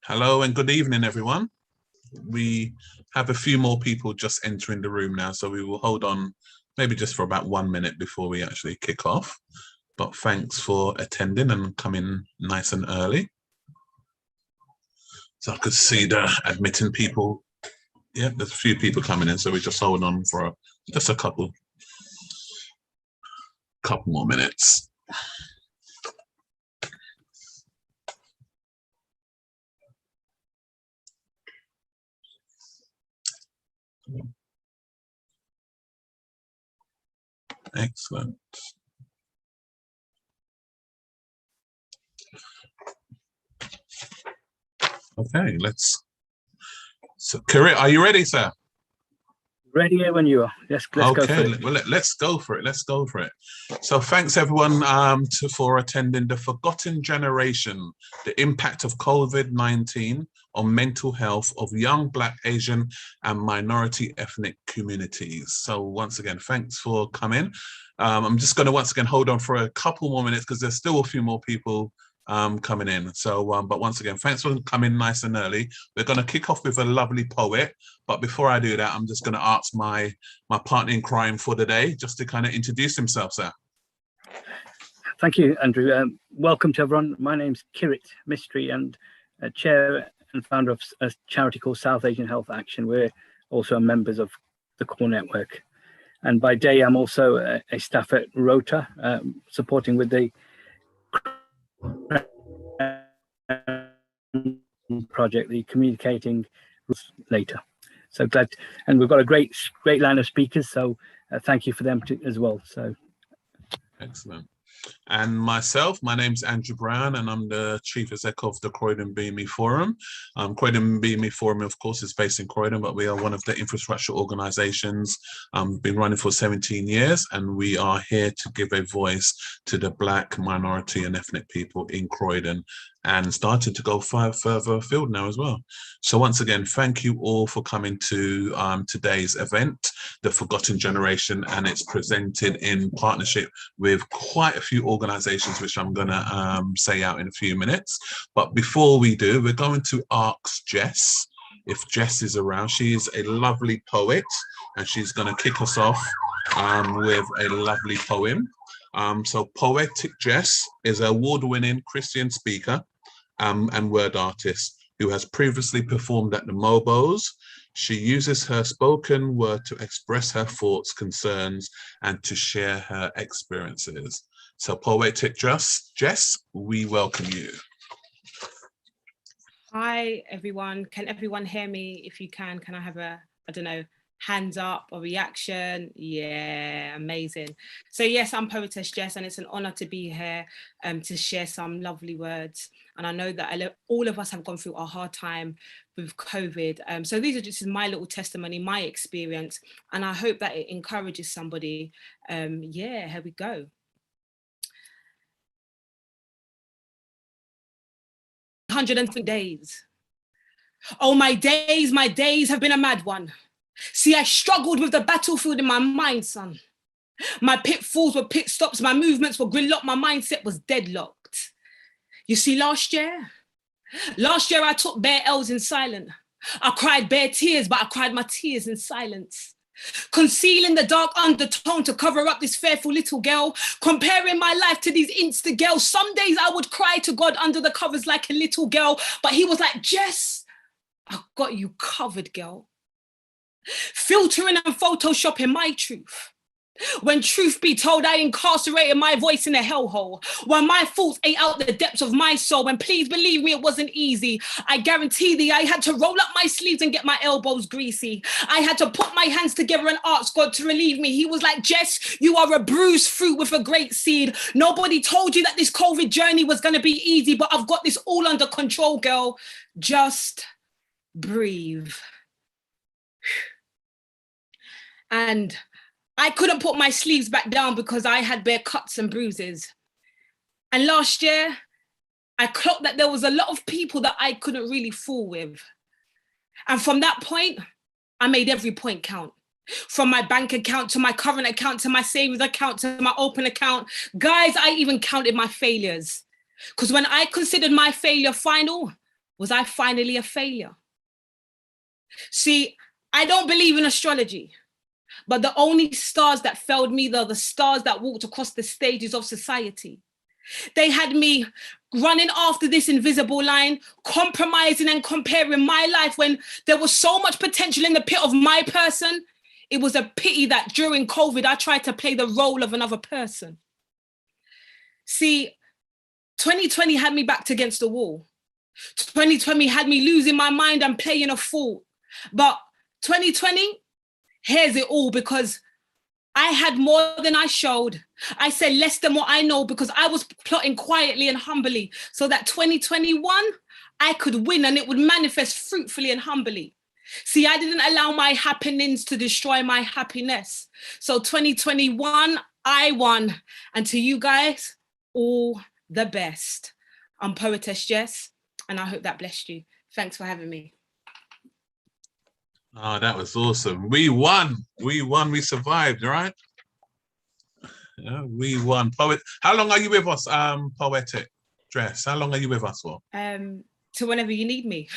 Hello and good evening, everyone. We have a few more people just entering the room now, so we will hold on maybe just for about 1 minute before we actually kick off. But thanks for attending and coming nice and early. So I could see the admitting people. Yeah, there's a few people coming in, so we just hold on for just a couple more minutes. Excellent. Okay, so Kirit, are you ready, sir? Ready when you are. Let's go for it. Well, let's go for it. Let's go for it. So thanks everyone for attending the Forgotten Generation, the impact of COVID-19 on mental health of young Black, Asian and minority ethnic communities. So once again, thanks for coming. I'm just going to once again hold on for a couple more minutes because there's still a few more people coming in. So, but once again, thanks for coming nice and early. We're going to kick off with a lovely poet. But before I do that, I'm just going to ask my partner in crime for the day just to kind of introduce himself, sir. Thank you, Andrew. Welcome to everyone. My name's Kirit Mystery and chair and founder of a charity called South Asian Health Action. We're also members of the Core Network. And by day, I'm also a staff at Rota, supporting with the project, the communicating later. So glad, and we've got a great line of speakers, so thank you for them as well. So excellent. And myself, my name's Andrew Brown, and I'm the Chief Exec of the Croydon BME Forum. Croydon BME Forum, of course, is based in Croydon, but we are one of the infrastructure organisations. Been running for 17 years, and we are here to give a voice to the Black, minority and ethnic people in Croydon, and started to go further afield now as well. So once again, thank you all for coming to today's event, The Forgotten Generation, and it's presented in partnership with quite a few organizations, which I'm gonna say out in a few minutes. But before we do, we're going to ask Jess, if Jess is around. She is a lovely poet, and she's gonna kick us off with a lovely poem. So Poetic Jess is an award-winning Christian speaker and word artist who has previously performed at the Mobos. She uses her spoken word to express her thoughts, concerns, and to share her experiences. So Poetic Jess, we welcome you. Hi, everyone. Can everyone hear me? If you can I have a, I don't know, hands up or reaction? Yeah, amazing. So yes, I'm Poetess Jess, and it's an honor to be here to share some lovely words. And I know that all of us have gone through a hard time with COVID. So these are just my little testimony, my experience, and I hope that it encourages somebody. Yeah, here we go. "103 days. Oh, my days have been a mad one. See, I struggled with the battlefield in my mind, son. My pitfalls were pit stops, my movements were gridlocked, my mindset was deadlocked. You see, last year I took bare L's in silence. I cried bare tears, but I cried my tears in silence. Concealing the dark undertone to cover up this fearful little girl, comparing my life to these Insta girls. Some days I would cry to God under the covers like a little girl, but he was like, Jess, I've got you covered, girl. Filtering and photoshopping my truth. When truth be told, I incarcerated my voice in a hellhole, while my thoughts ate out the depths of my soul. And please believe me, it wasn't easy. I guarantee thee, I had to roll up my sleeves and get my elbows greasy. I had to put my hands together and ask God to relieve me. He was like, Jess, you are a bruised fruit with a great seed. Nobody told you that this COVID journey was going to be easy, but I've got this all under control, girl. Just breathe. And I couldn't put my sleeves back down because I had bare cuts and bruises. And last year, I clocked that there was a lot of people that I couldn't really fool with. And from that point, I made every point count. From my bank account to my current account to my savings account to my open account. Guys, I even counted my failures. Because when I considered my failure final, Was I finally a failure? See, I don't believe in astrology, but the only stars that failed me are the stars that walked across the stages of society. They had me running after this invisible line, compromising and comparing my life when there was so much potential in the pit of my person. It was a pity that during COVID, I tried to play the role of another person. See, 2020 had me backed against the wall. 2020 had me losing my mind and playing a fool. But 2020, here's it all, because I had more than I showed. I said less than what I know, because I was plotting quietly and humbly so that 2021, I could win and it would manifest fruitfully and humbly. See, I didn't allow my happenings to destroy my happiness. So 2021, I won. And to you guys, all the best. I'm Poetess Jess, and I hope that blessed you. Thanks for having me. Oh, that was awesome. We won. We survived, right? Yeah, we won. Poet. How long are you with us, Poetic Dress? How long are you with us for? To whenever you need me.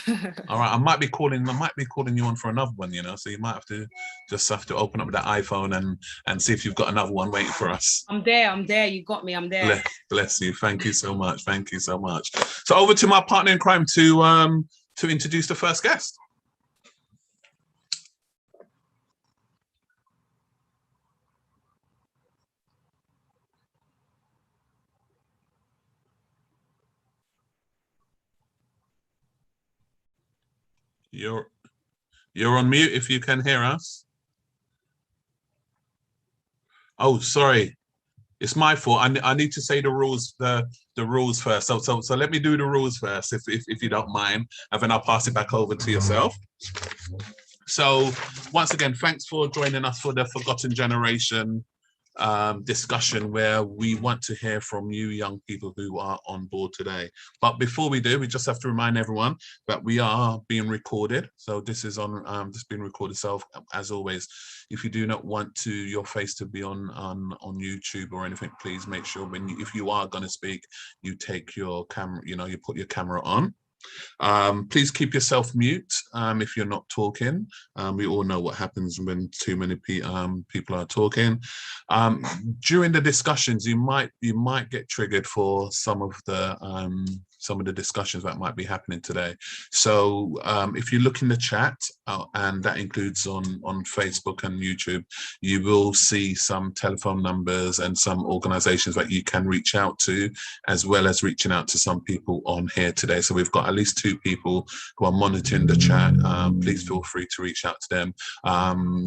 All right, I might be calling you on for another one, so you might have to open up that iPhone and see if you've got another one waiting for us. I'm there. You got me. I'm there. Bless you. Thank you so much. So over to my partner in crime to introduce the first guest. You're on mute if you can hear us. Oh, sorry. It's my fault. I need to say the rules first. So let me do the rules first, if you don't mind, and then I'll pass it back over to yourself. So once again, thanks for joining us for the Forgotten Generation discussion, where we want to hear from you young people who are on board today. But before we do, we just have to remind everyone that we are being recorded. So this is on this being recorded. So as always, if you do not want your face to be on YouTube or anything, please make sure if you are going to speak, you take your camera, you put your camera on. Please keep yourself mute if you're not talking. We all know what happens when too many people are talking. During the discussions, you might get triggered for some of the discussions that might be happening today. So if you look in the chat, and that includes on Facebook and YouTube, you will see some telephone numbers and some organizations that you can reach out to, as well as reaching out to some people on here today. So we've got at least 2 people who are monitoring the chat. Please feel free to reach out to them.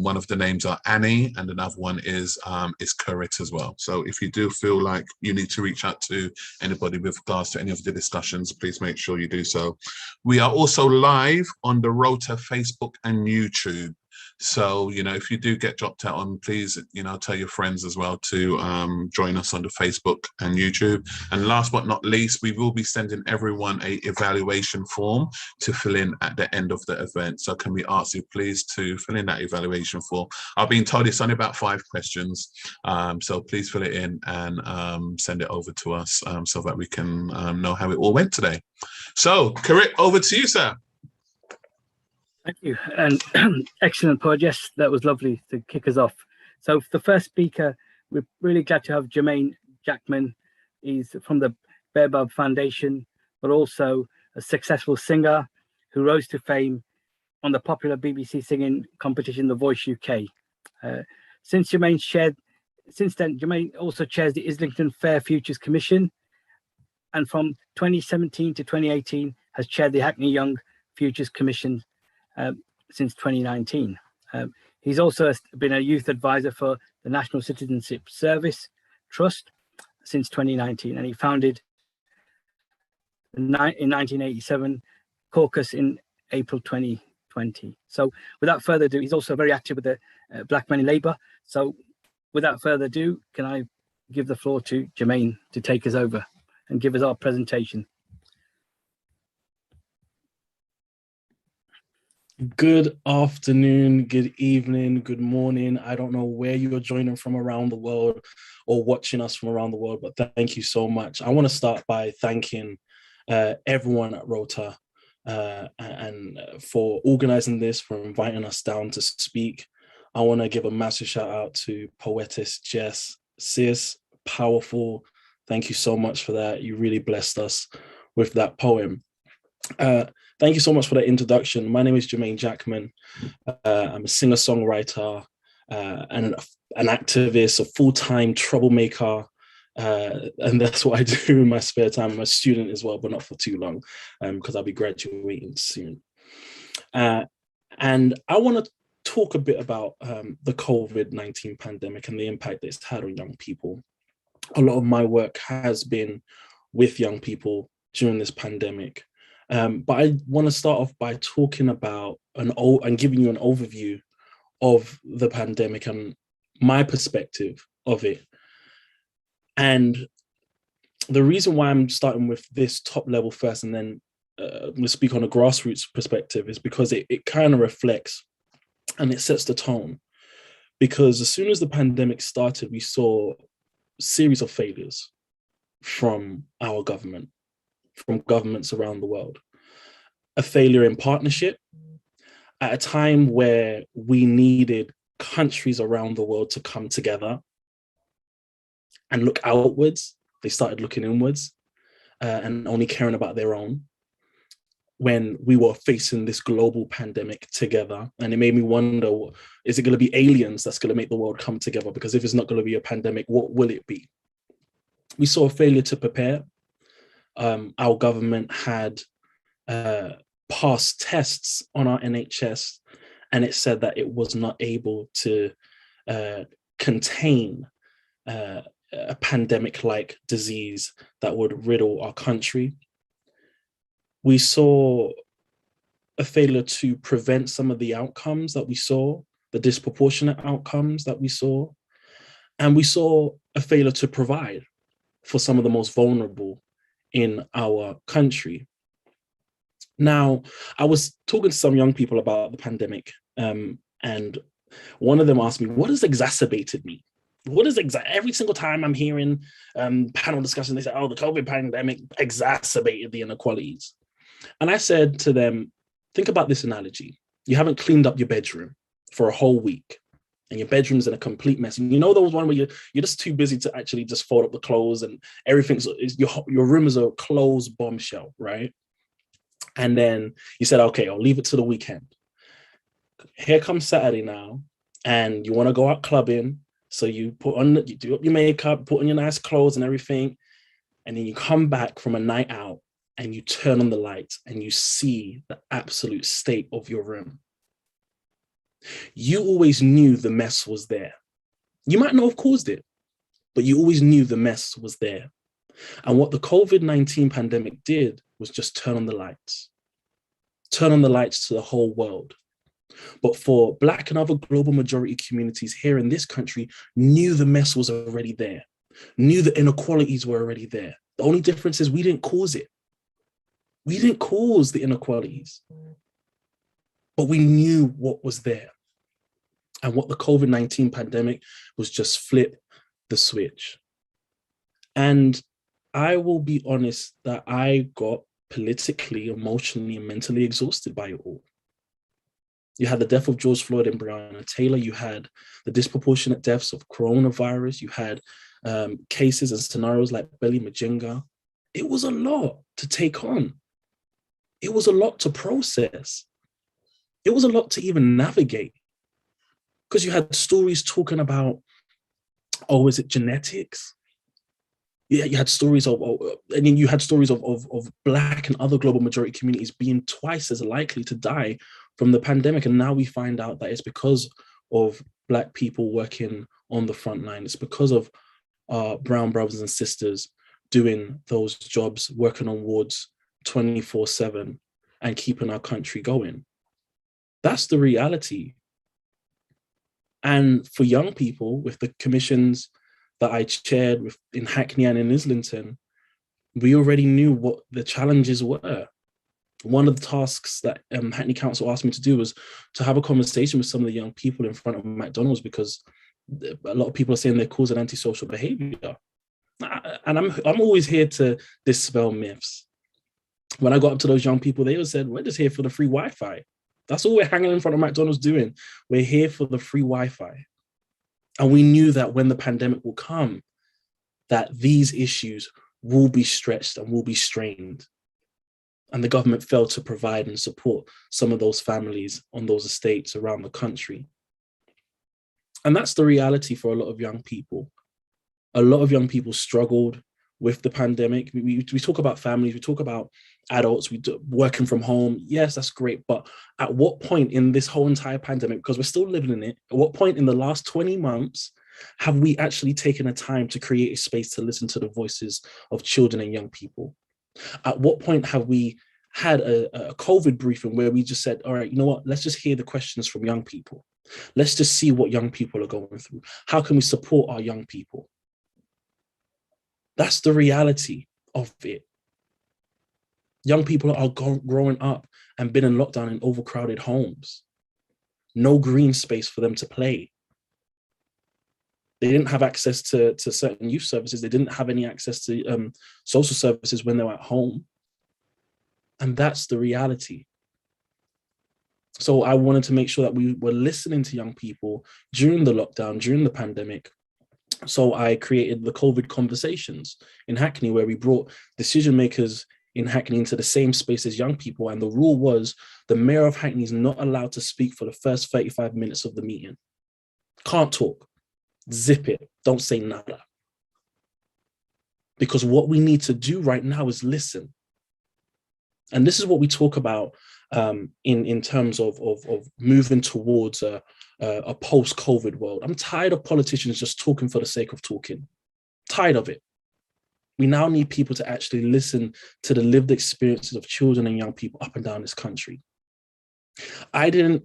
One of the names are Annie, and another one is Currit as well. So if you do feel like you need to reach out to anybody with regards to any of the discussions, please make sure you do so. We are also live on the Rota Facebook and YouTube. So, if you do get dropped out on, please, tell your friends as well to join us on the Facebook and YouTube. And last but not least, we will be sending everyone a evaluation form to fill in at the end of the event. So can we ask you please to fill in that evaluation form? I've been told it's only about 5 questions. So please fill it in and send it over to us so that we can know how it all went today. So, Karit, over to you, sir. Thank you, and excellent project. That was lovely to kick us off. So the first speaker, we're really glad to have Jermaine Jackman. He's from the Bearbub Foundation, but also a successful singer who rose to fame on the popular BBC singing competition, The Voice UK. Since then, Jermaine also chairs the Islington Fair Futures Commission, and from 2017 to 2018 has chaired the Hackney Young Futures Commission since 2019. He's also been a youth advisor for the National Citizenship Service Trust since 2019, and he founded in 1987 Caucus in April 2020. So without further ado, he's also very active with the Black Men in Labour. So without further ado, can I give the floor to Jermaine to take us over and give us our presentation. Good afternoon, good evening, good morning. I don't know where you're joining from around the world or watching us from around the world, but thank you so much. I want to start by thanking everyone at Rota and for organizing this, for inviting us down to speak. I want to give a massive shout out to poetess Jess. Sis, powerful. Thank you so much for that. You really blessed us with that poem. Thank you so much for that introduction. My name is Jermaine Jackman. I'm a singer-songwriter, and an activist, a full-time troublemaker. And that's what I do in my spare time. I'm a student as well, but not for too long, because I'll be graduating soon. And I want to talk a bit about the COVID-19 pandemic and the impact that it's had on young people. A lot of my work has been with young people during this pandemic. But I want to start off by talking about and giving you an overview of the pandemic and my perspective of it. And the reason why I'm starting with this top level first, and then we'll speak on a grassroots perspective, is because it kind of reflects and it sets the tone. Because as soon as the pandemic started, we saw a series of failures from our government, from governments around the world. A failure in partnership at a time where we needed countries around the world to come together and look outwards. They started looking inwards and only caring about their own when we were facing this global pandemic together. And it made me wonder, is it going to be aliens that's going to make the world come together? Because if it's not going to be a pandemic, what will it be? We saw a failure to prepare. Our government had passed tests on our NHS, and it said that it was not able to contain a pandemic-like disease that would riddle our country. We saw a failure to prevent some of the outcomes that we saw, the disproportionate outcomes that we saw. And we saw a failure to provide for some of the most vulnerable in our country. Now, I was talking to some young people about the pandemic, and one of them asked me, what has exacerbated me? What is every single time I'm hearing panel discussion, they say, oh, the COVID pandemic exacerbated the inequalities. And I said to them, think about this analogy. You haven't cleaned up your bedroom for a whole week, and your bedroom's in a complete mess. And you know those one where you're just too busy to actually just fold up the clothes, and everything's, your room is a closed bombshell, right? And then you said, okay, I'll leave it to the weekend. Here comes Saturday now, and you want to go out clubbing. So you do up your makeup, put on your nice clothes and everything. And then you come back from a night out and you turn on the lights and you see the absolute state of your room. You always knew the mess was there. You might not have caused it, but you always knew the mess was there. And what the COVID-19 pandemic did was just turn on the lights to the whole world. But for Black and other global majority communities here in this country, knew the mess was already there, knew the inequalities were already there. The only difference is we didn't cause it. We didn't cause the inequalities, but we knew what was there. And what the COVID-19 pandemic was just flip the switch. And I will be honest that I got politically, emotionally, and mentally exhausted by it all. You had the death of George Floyd and Breonna Taylor. You had the disproportionate deaths of coronavirus. You had cases and scenarios like Belly Majinga. It was a lot to take on. It was a lot to process. It was a lot to even navigate. Because you had stories talking about, oh, is it genetics? Yeah, you had stories of Black and other global majority communities being twice as likely to die from the pandemic. And now we find out that it's because of Black people working on the front line. It's because of our brown brothers and sisters doing those jobs, working on wards 24/7 and keeping our country going. That's the reality. And for young people, with the commissions that I chaired in Hackney and in Islington, we already knew what the challenges were. One of the tasks that Hackney Council asked me to do was to have a conversation with some of the young people in front of McDonald's, because a lot of people are saying they're causing antisocial behavior. And I'm always here to dispel myths. When I got up to those young people, they all said, we're just here for the free Wi-Fi. That's all we're hanging in front of McDonald's doing. We're here for the free Wi-Fi. And we knew that when the pandemic will come, that these issues will be stretched and will be strained. And the government failed to provide and support some of those families on those estates around the country. And that's the reality for a lot of young people. A lot of young people struggled with the pandemic. We talk about families, we talk about adults, working from home. Yes, that's great. But at what point in this whole entire pandemic, because we're still living in it, at what point in the last 20 months have we actually taken a time to create a space to listen to the voices of children and young people? At what point have we had a COVID briefing where we just said, all right, you know what, let's just hear the questions from young people. Let's just see what young people are going through. How can we support our young people? That's the reality of it. Young people are growing up and been in lockdown in overcrowded homes. No green space for them to play. They didn't have access to certain youth services. They didn't have any access to social services when they were at home. And that's the reality. So I wanted to make sure that we were listening to young people during the lockdown, during the pandemic. So I created the COVID Conversations in Hackney, where we brought decision makers in Hackney into the same space as young people. And the rule was the mayor of Hackney is not allowed to speak for the first 35 minutes of the meeting. Can't talk. Zip it. Don't say nada. Because what we need to do right now is listen. And this is what we talk about in terms of moving towards a post-COVID world. I'm tired of politicians just talking for the sake of talking. Tired of it. We now need people to actually listen to the lived experiences of children and young people up and down this country. I knew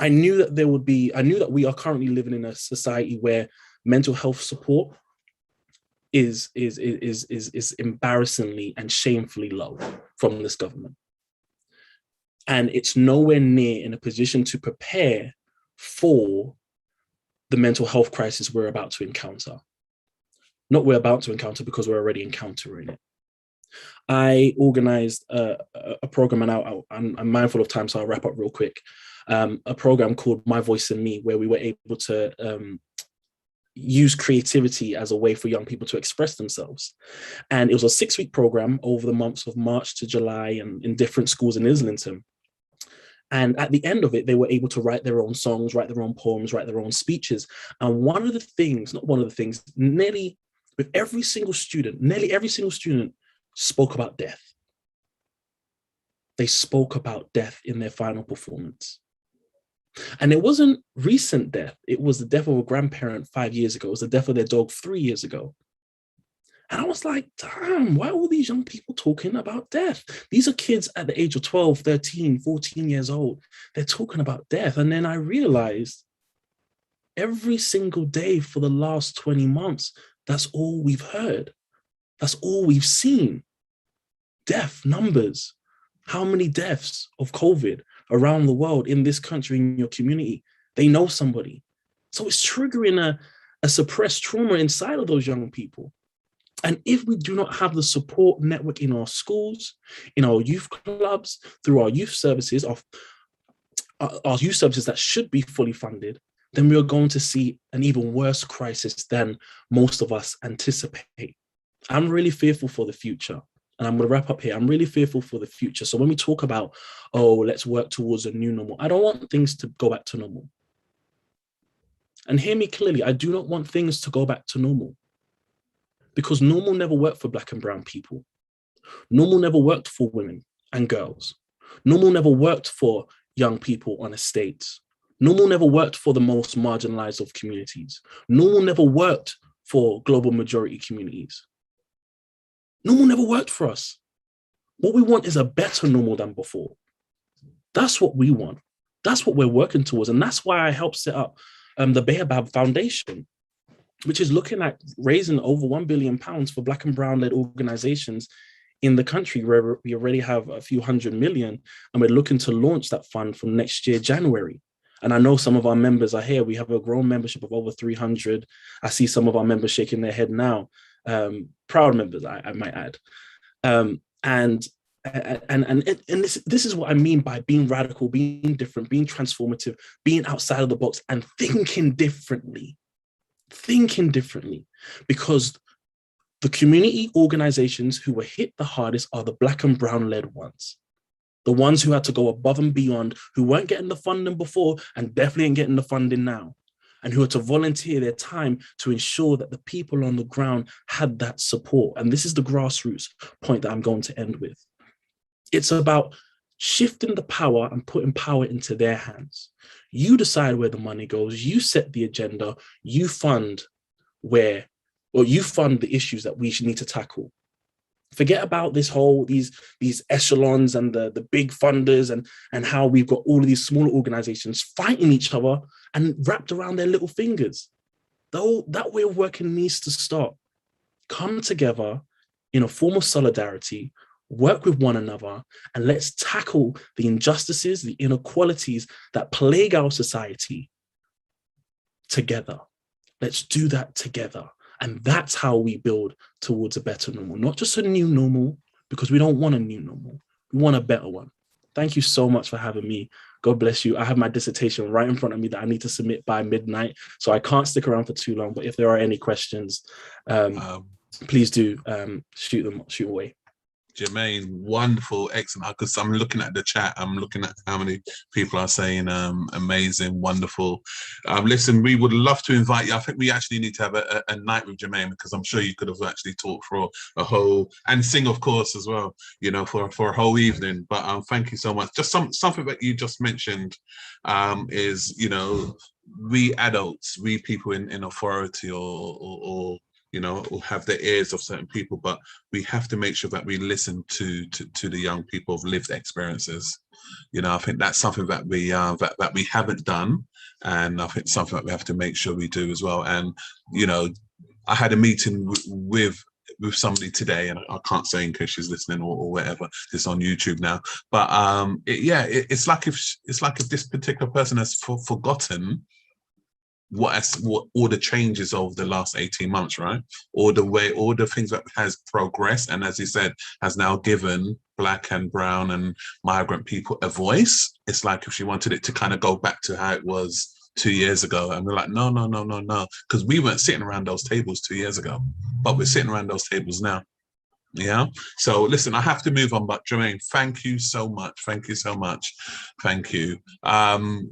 that we are currently living in a society where mental health support is embarrassingly and shamefully low from this government. And it's nowhere near in a position to prepare for the mental health crisis we're about to encounter. Not we're about to encounter, because we're already encountering it. I organized a program, and I'm mindful of time, so I'll wrap up real quick. A program called My Voice and Me, where we were able to use creativity as a way for young people to express themselves. And it was a 6-week program over the months of March to July, and in different schools in Islington. And at the end of it, they were able to write their own songs, write their own poems, write their own speeches. And nearly every single student spoke about death. They spoke about death in their final performance. And it wasn't recent death. It was the death of a grandparent 5 years ago. It was the death of their dog 3 years ago. And I was like, damn, why are all these young people talking about death? These are kids at the age of 12, 13, 14 years old. They're talking about death. And then I realized every single day for the last 20 months, that's all we've heard. That's all we've seen. Death numbers. How many deaths of COVID around the world, in this country, in your community? They know somebody. So it's triggering a suppressed trauma inside of those young people. And if we do not have the support network in our schools, in our youth clubs, through our youth services, our youth services that should be fully funded, then we are going to see an even worse crisis than most of us anticipate. I'm really fearful for the future. And I'm going to wrap up here. I'm really fearful for the future. So when we talk about, let's work towards a new normal, I don't want things to go back to normal. And hear me clearly, I do not want things to go back to normal. Because normal never worked for Black and brown people. Normal never worked for women and girls. Normal never worked for young people on estates. Normal never worked for the most marginalized of communities. Normal never worked for global majority communities. Normal never worked for us. What we want is a better normal than before. That's what we want. That's what we're working towards. And that's why I helped set up the Baobab Foundation, which is looking at raising over £1 billion for Black and brown-led organizations in the country, where we already have a few hundred million, and we're looking to launch that fund from next year, January. And I know some of our members are here. We have a grown membership of over 300. I see some of our members shaking their head now. Proud members, I might add. And And this is what I mean by being radical, being different, being transformative, being outside of the box, and thinking differently. Because the community organizations who were hit the hardest are the Black and brown led ones. The ones who had to go above and beyond, who weren't getting the funding before and definitely ain't getting the funding now, and who had to volunteer their time to ensure that the people on the ground had that support. And this is the grassroots point that I'm going to end with. It's about shifting the power and putting power into their hands. You decide where the money goes, you set the agenda, you fund the issues that we should need to tackle. Forget about these echelons and the big funders and how we've got all of these smaller organizations fighting each other and wrapped around their little fingers. Though that way of working needs to stop. Come together in a form of solidarity, work with one another, and let's tackle the injustices, the inequalities that plague our society together. Let's do that together. And that's how we build towards a better normal, not just a new normal, because we don't want a new normal. We want a better one. Thank you so much for having me. God bless you. I have my dissertation right in front of me that I need to submit by midnight, so I can't stick around for too long. But if there are any questions, please do shoot away. Jermaine, wonderful, excellent. Because I'm looking at the chat, I'm looking at how many people are saying amazing, wonderful. Listen, we would love to invite you. I think we actually need to have a night with Jermaine, because I'm sure you could have actually talked for a whole, and sing, of course, as well, for a whole evening. But thank you so much. Just something that you just mentioned is, we adults, we people in authority or have the ears of certain people, but we have to make sure that we listen to the young people of lived experiences. I think that's something that we that we haven't done, and I think something that we have to make sure we do as well. And I had a meeting with somebody today, and I can't say in case she's listening or whatever. It's on YouTube now, but it's like if this particular person has forgotten what all the changes of the last 18 months, right? All the things that has progressed, and as he said, has now given Black and brown and migrant people a voice. It's like if she wanted it to kind of go back to how it was 2 years ago, and we're like, no, because we weren't sitting around those tables 2 years ago, but we're sitting around those tables now. Yeah. So listen, I have to move on, but Jermaine, thank you so much. Thank you so much. Thank you.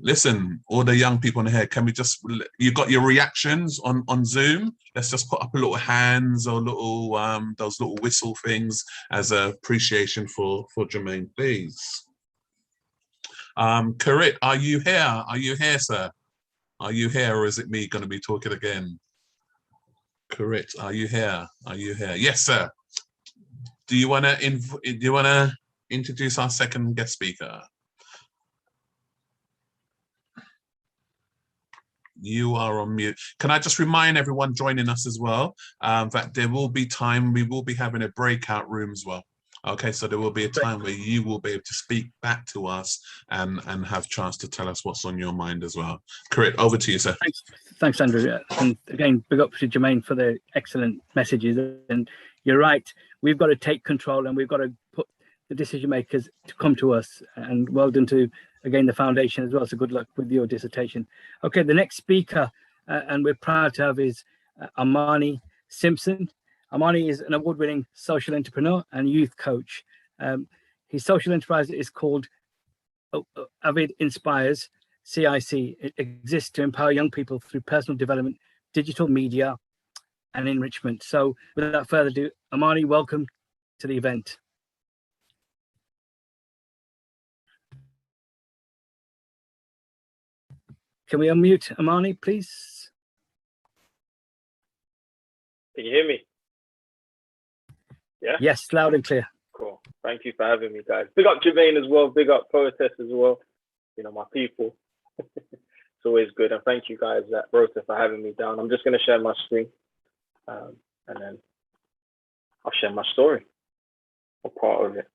Listen, all the young people in here, can we just, you got your reactions on Zoom? Let's just put up a little hands or little those little whistle things as an appreciation for Jermaine, please. Karit, are you here? Are you here, sir? Are you here, or is it me going to be talking again? Karit, are you here? Are you here? Yes, sir. Do you want to introduce our second guest speaker? You are on mute. Can I just remind everyone joining us as well that there will be time, we will be having a breakout room as well. Okay, so there will be a time where you will be able to speak back to us and have a chance to tell us what's on your mind as well. Correct, over to you, sir. Thanks, Andrew. And again, big up to Jermaine for the excellent messages. And you're right, we've got to take control and we've got to put the decision makers to come to us. And well done to, again, the foundation as well. So good luck with your dissertation. Okay, the next speaker, and we're proud to have, is Armani Simpson. Armani is an award-winning social entrepreneur and youth coach. His social enterprise is called Avid Inspires, CIC. It exists to empower young people through personal development, digital media, and enrichment. So without further ado, Armani, welcome to the event. Can we unmute Armani, please? Can you hear me? Yeah? Yes, loud and clear. Cool. Thank you for having me, guys. Big up Jermaine as well. Big up Poetess as well. My people. It's always good. And thank you guys at Rota for having me down. I'm just going to share my screen and then I'll share my story or part of it.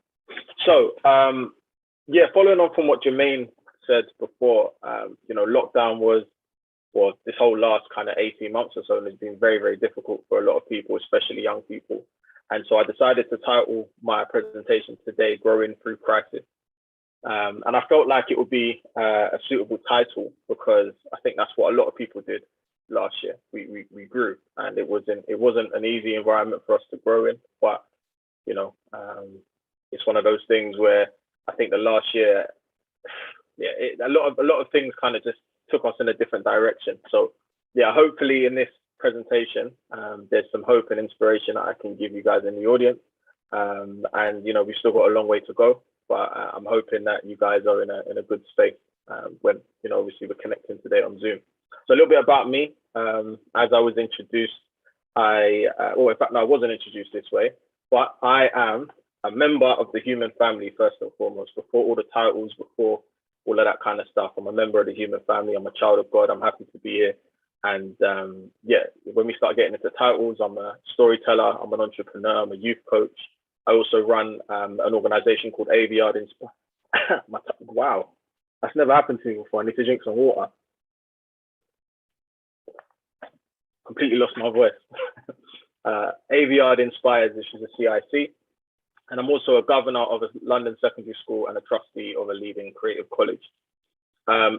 So, following on from what Jermaine said before, lockdown this whole last kind of 18 months or so has been very, very difficult for a lot of people, especially young people. And so I decided to title my presentation today, Growing Through Crisis. And I felt like it would be a suitable title because I think that's what a lot of people did last year. We grew, and it wasn't an easy environment for us to grow in, but you know, it's one of those things where I think the last year, a lot of things kind of just took us in a different direction. So yeah, hopefully in this presentation, there's some hope and inspiration that I can give you guys in the audience. And you know, we've still got a long way to go, but I'm hoping that you guys are in a good space when, you know, obviously we're connecting today on Zoom. So a little bit about me. As I was introduced, I wasn't introduced this way, but I am a member of the human family first and foremost, before all the titles, before all of that kind of stuff. I'm a member of the human family. I'm a child of God. I'm happy to be here. And yeah, when we start getting into titles, I'm a storyteller, I'm an entrepreneur, I'm a youth coach. I also run an organization called Aviard Inspire. Wow, that's never happened to me before. I need to drink some water. Completely lost my voice. Aviard Inspires, which is a CIC. And I'm also a governor of a London secondary school and a trustee of a leading creative college.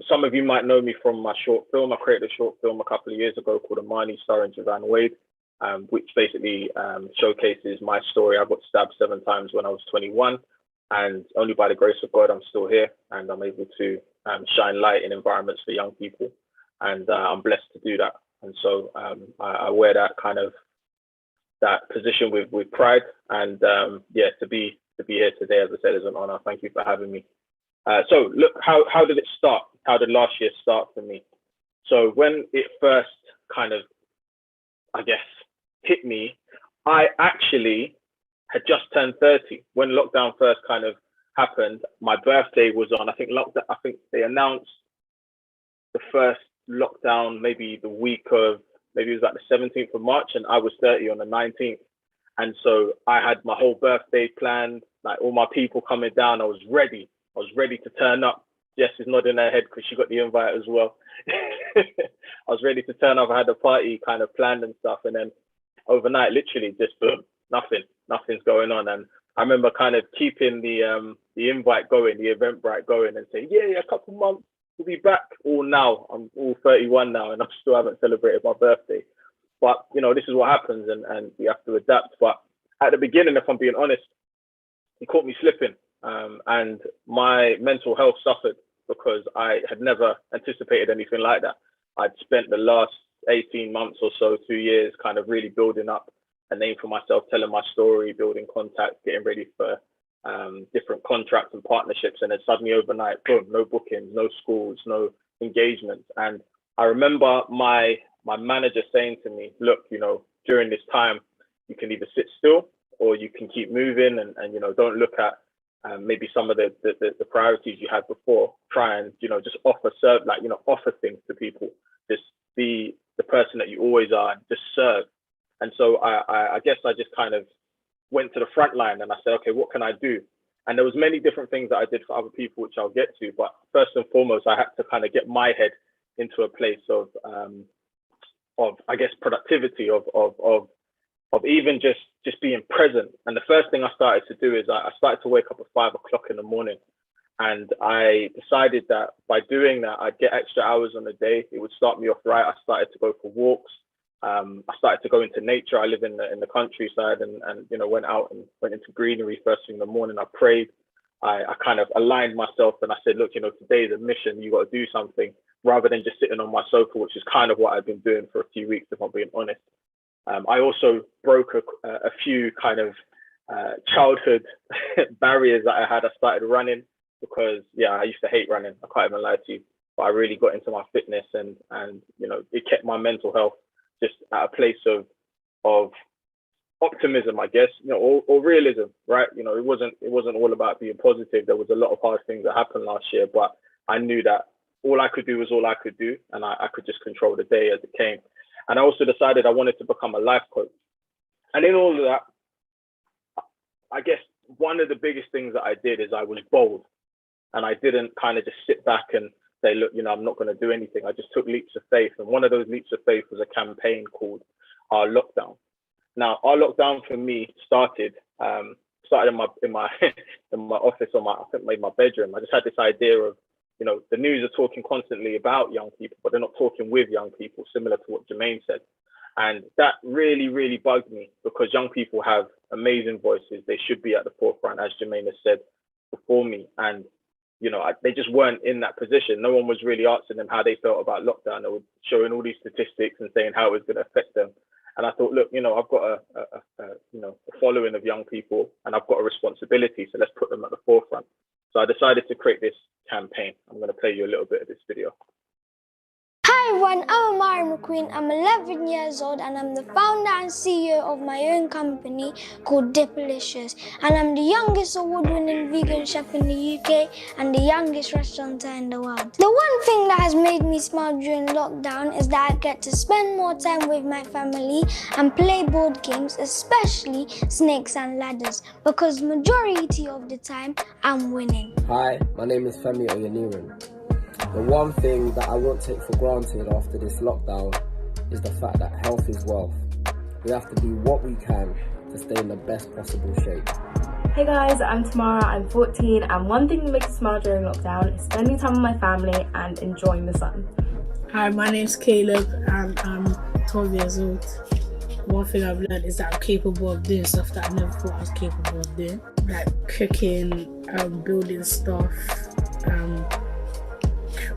Some of you might know me from my short film. I created a short film a couple of years ago called Armani, starring Jermaine Jackman, which basically showcases my story. I got stabbed 7 times when I was 21, and only by the grace of God, I'm still here, and I'm able to shine light in environments for young people, and I'm blessed to do that. And so I wear that kind of that position with pride, and yeah, to be here today, as I said, is an honor. Thank you for having me. So look, how did it start? How did last year start for me? So when it first kind of, I guess, hit me, I actually had just turned 30 when lockdown first kind of happened. My birthday was on, I think they announced the first lockdown maybe the week of, maybe it was like the 17th of March, and I was 30 on the 19th. And so I had my whole birthday planned, like all my people coming down. I was ready to turn up. Jess is nodding her head because she got the invite as well. I was ready to turn up. I had the party kind of planned and stuff. And then overnight, literally just boom, nothing's going on. And I remember kind of keeping the invite going, the Eventbrite going, and saying, yeah, a couple months, we'll be back. All now, I'm all 31 now, and I still haven't celebrated my birthday. But, you know, this is what happens, and we have to adapt. But at the beginning, if I'm being honest, it caught me slipping. And my mental health suffered because I had never anticipated anything like that. I'd spent the last 18 months or so, 2 years, kind of really building up a name for myself, telling my story, building contacts, getting ready for different contracts and partnerships. And then suddenly overnight, boom, no bookings, no schools, no engagements. And I remember my manager saying to me, look, you know, during this time, you can either sit still or you can keep moving and you know, don't look at maybe some of the priorities you had before. Try and, you know, just offer things to people. Just be the person that you always are and just serve. And so I guess I just kind of went to the front line and I said, okay, what can I do? And there was many different things that I did for other people, which I'll get to. But first and foremost, I had to kind of get my head into a place of I guess, productivity, of even just being present. And the first thing I started to do is I started to wake up at 5 o'clock in the morning. And I decided that by doing that, I'd get extra hours on the day. It would start me off right. I started to go for walks. I started to go into nature. I live in the countryside, and you know, went out and went into greenery first thing in the morning. I prayed. I kind of aligned myself and I said, look, you know, today is a mission. You got to do something rather than just sitting on my sofa, which is kind of what I've been doing for a few weeks, if I'm being honest. I also broke a few kind of childhood barriers that I had. I started running because, yeah, I used to hate running. I can't even lie to you, but I really got into my fitness and you know, it kept my mental health just at a place of optimism, I guess, you know, or realism, right? You know, it wasn't all about being positive. There was a lot of hard things that happened last year, but I knew that all I could do was all I could do, and I could just control the day as it came. And I also decided I wanted to become a life coach. And in all of that, I guess one of the biggest things that I did is I was bold, and I didn't kind of just sit back and say, look, you know, I'm not going to do anything. I just took leaps of faith. And one of those leaps of faith was a campaign called Our Lockdown. Now, our lockdown for me started in my in my office, or I think maybe my bedroom. I just had this idea of, the news are talking constantly about young people, but they're not talking with young people, similar to what Jermaine said. And that really, really bugged me, because young people have amazing voices. They should be at the forefront, as Jermaine has said before me. And, they just weren't in that position. No one was really asking them how they felt about lockdown. They were showing all these statistics and saying how it was going to affect them. And I thought, look, I've got a following of young people, and I've got a responsibility. So let's put them at the forefront. So I decided to create this campaign. I'm going to play you a little bit of this video. Hi everyone, I'm Armani McQueen. I'm 11 years old and I'm the founder and CEO of my own company called Dipalicious. And I'm the youngest award-winning vegan chef in the UK and the youngest restaurateur in the world. The one thing that has made me smile during lockdown is that I get to spend more time with my family and play board games, especially Snakes and Ladders, because majority of the time I'm winning. Hi, my name is Femi Oyeniran. The one thing that I won't take for granted after this lockdown is the fact that health is wealth. We have to do what we can to stay in the best possible shape. Hey guys, I'm Tamara, I'm 14, and one thing that makes me smile during lockdown is spending time with my family and enjoying the sun. Hi, my name's Caleb and I'm 12 years old. One thing I've learned is that I'm capable of doing stuff that I never thought I was capable of doing. Like cooking, building stuff,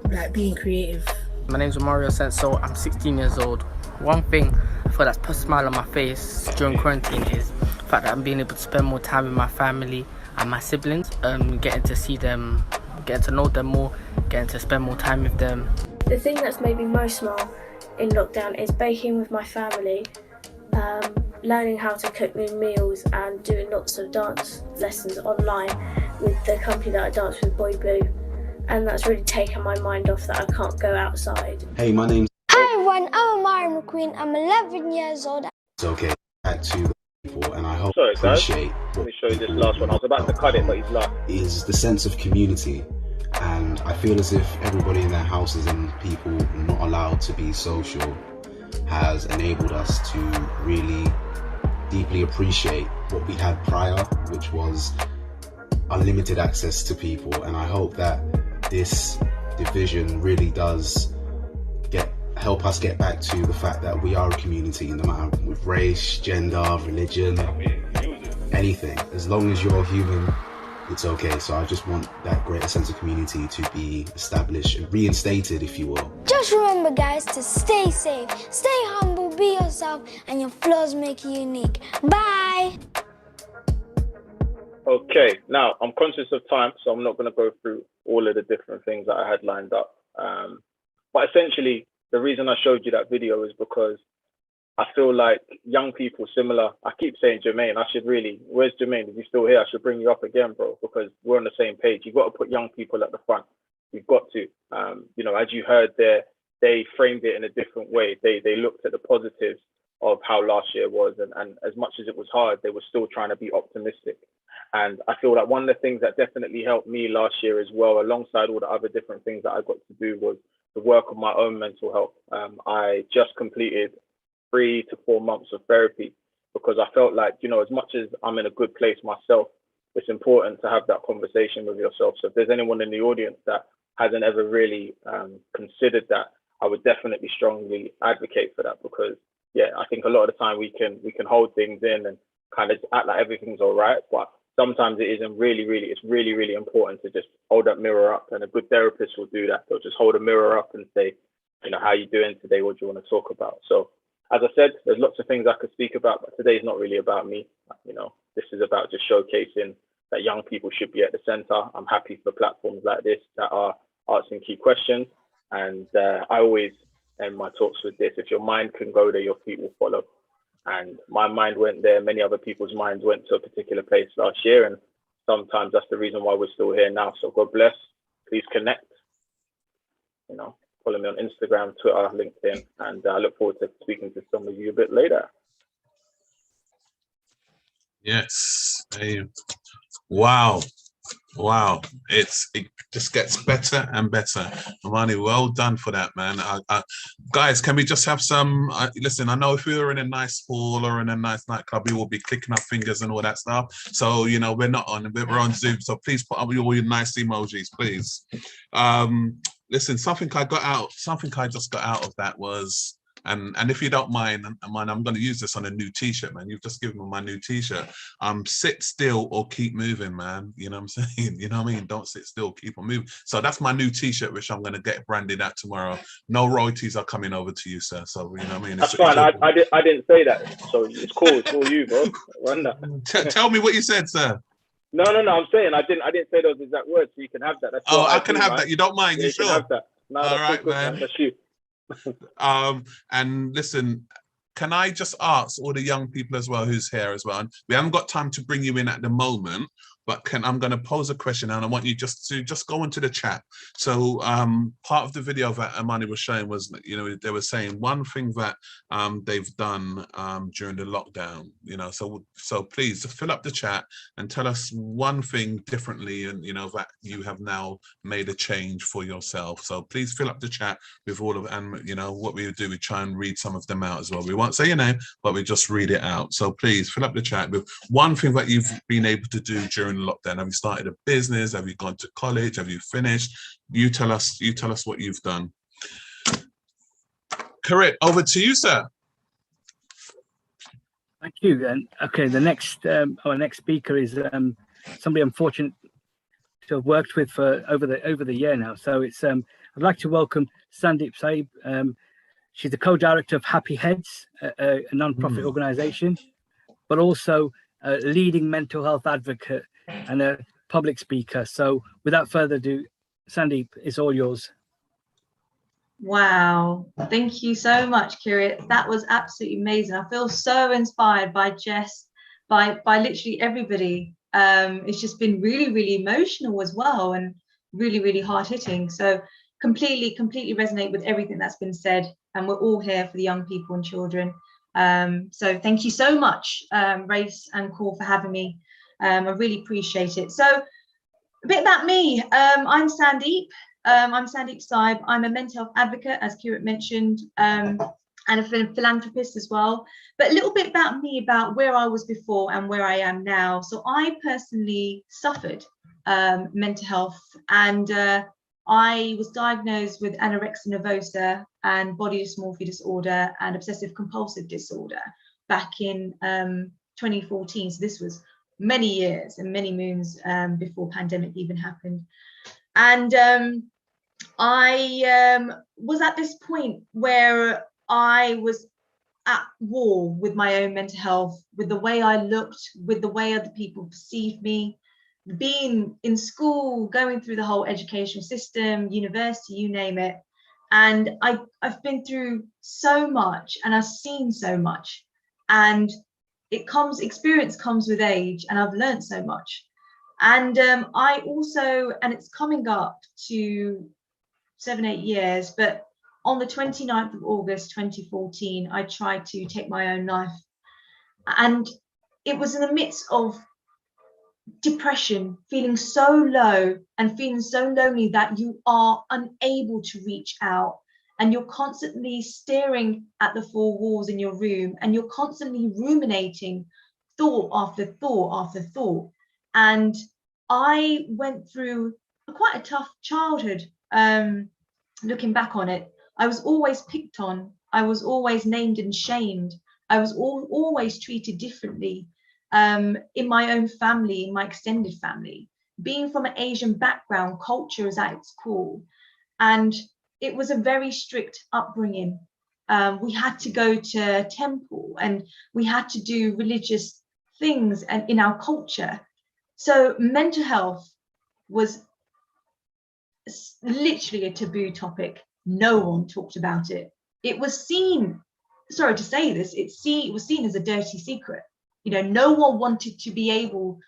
like being creative. My name's Mario Senso, I'm 16 years old. One thing I feel that's put a smile on my face during quarantine is the fact that I'm being able to spend more time with my family and my siblings, getting to see them, getting to know them more, getting to spend more time with them. The thing that's made me most smile in lockdown is baking with my family, learning how to cook new meals and doing lots of dance lessons online with the company that I dance with, Boy Blue. And that's really taken my mind off that I can't go outside. Hey, my name's... Hi everyone, I'm Armani McQueen. I'm 11 years old. It's okay. Back to the people, and I hope Sorry, guys. appreciate Let me show you this last one. I was about to cut it, but he's last. Is the sense of community. And I feel as if everybody in their houses and people not allowed to be social has enabled us to really deeply appreciate what we had prior, which was unlimited access to people. And I hope that this division really does help us get back to the fact that we are a community, no matter with race, gender, religion, anything. As long as you're human, it's okay. So I just want that greater sense of community to be established and reinstated, if you will. Just remember guys to stay safe, stay humble, be yourself, and your flaws make you unique. Bye! Okay, now I'm conscious of time, so I'm not going to go through all of the different things that I had lined up. But essentially, the reason I showed you that video is because I feel like young people similar. I keep saying Jermaine, where's Jermaine? Is he still here? I should bring you up again, bro, because we're on the same page. You've got to put young people at the front. You've got to. As you heard there, they framed it in a different way. They looked at the positives of how last year was, and as much as it was hard, they were still trying to be optimistic. And I feel like one of the things that definitely helped me last year as well, alongside all the other different things that I got to do, was the work of my own mental health. I just completed 3 to 4 months of therapy, because I felt like, as much as I'm in a good place myself, it's important to have that conversation with yourself. So if there's anyone in the audience that hasn't ever really considered that, I would definitely strongly advocate for that, because I think a lot of the time we can hold things in and kind of act like everything's all right, but sometimes it isn't it's really important to just hold that mirror up, and a good therapist will do that. They'll just hold a mirror up and say, how you doing today? What do you want to talk about? So as I said, there's lots of things I could speak about, but today's not really about me. This is about just showcasing that young people should be at the center. I'm happy for platforms like this that are asking key questions. And I always end my talks with this: if your mind can go there, your feet will follow. And my mind went there. Many other people's minds went to a particular place last year. And sometimes that's the reason why we're still here now. So God bless. Please connect. Follow me on Instagram, Twitter, LinkedIn. And I look forward to speaking to some of you a bit later. Yes. Wow. Wow, it just gets better and better. Armani, well done for that, man. Guys, can we just have some? Listen, I know if we were in a nice hall or in a nice nightclub, we will be clicking our fingers and all that stuff. So you know, we're on Zoom. So please put up all your nice emojis, please. Listen, something I just got out of that was. And if you don't mind, I'm going to use this on a new T-shirt, man. You've just given me my new T-shirt. Sit still or keep moving, man. You know what I'm saying? You know what I mean? Don't sit still, keep on moving. So that's my new T-shirt, which I'm going to get branded out tomorrow. No royalties are coming over to you, sir. So you know what I mean? That's fine. I didn't say that. So it's cool. It's all you, bro. Run that. Tell me what you said, sir. No. I'm saying I didn't say those exact words. So you can have that. That's I can have that. You don't mind? Yeah, you sure? Can have that. No, all right, good, man. That's you. And listen, can I just ask all the young people as well who's here as well, and we haven't got time to bring you in at the moment, but I'm going to pose a question and I want you just to go into the chat. So part of the video that Armani was showing was, you know, they were saying one thing that they've done during the lockdown, you know, so please just fill up the chat and tell us one thing differently, and you know that you have now made a change for yourself. So please fill up the chat with all of, and you know what we do, we try and read some of them out as well. We won't say your name, but we just read it out. So please fill up the chat with one thing that you've been able to do during lockdown. Have you started a business? Have you gone to college? Have you finished? You tell us what you've done. Correct. Over to you, sir. Thank you. And okay, the next our next speaker is somebody I'm fortunate to have worked with for over the year now. So it's I'd like to welcome Sandeep Saib. She's the co-director of Happy Heads, a non-profit organization, but also a leading mental health advocate and a public speaker. So without further ado, Sandeep, it's all yours. Wow, thank you so much, Kirit. That was absolutely amazing. I feel so inspired by Jess, by literally everybody. It's just been really, really emotional as well, and really, really hard-hitting. So completely resonate with everything that's been said, and we're all here for the young people and children. So thank you so much, Race and Call, for having me. I really appreciate it. So a bit about me. I'm Sandeep. I'm Sandeep Saib. I'm a mental health advocate, as Kirit mentioned, and a philanthropist as well. But a little bit about me, about where I was before and where I am now. So I personally suffered mental health, and I was diagnosed with anorexia nervosa and body dysmorphia disorder and obsessive compulsive disorder back in 2014. So this was many years and many moons before pandemic even happened. And I was at this point where I was at war with my own mental health, with the way I looked, with the way other people perceived me, being in school, going through the whole educational system, university, you name it. And I've been through so much, and I've seen so much, and experience comes with age, and I've learned so much. And I also, and it's coming up to 7-8 years, but on the 29th of August 2014, I tried to take my own life. And it was in the midst of depression, feeling so low and feeling so lonely that you are unable to reach out, and you're constantly staring at the four walls in your room, and you're constantly ruminating thought after thought after thought. And I went through quite a tough childhood. Looking back on it, I was always picked on, I was always named and shamed, I was always treated differently in my own family, in my extended family. Being from an Asian background, culture is at its core, and it was a very strict upbringing. We had to go to temple, and we had to do religious things and in our culture. So mental health was literally a taboo topic. No one talked about it. It was seen, sorry to say this, it was seen as a dirty secret. You know, no one wanted to be able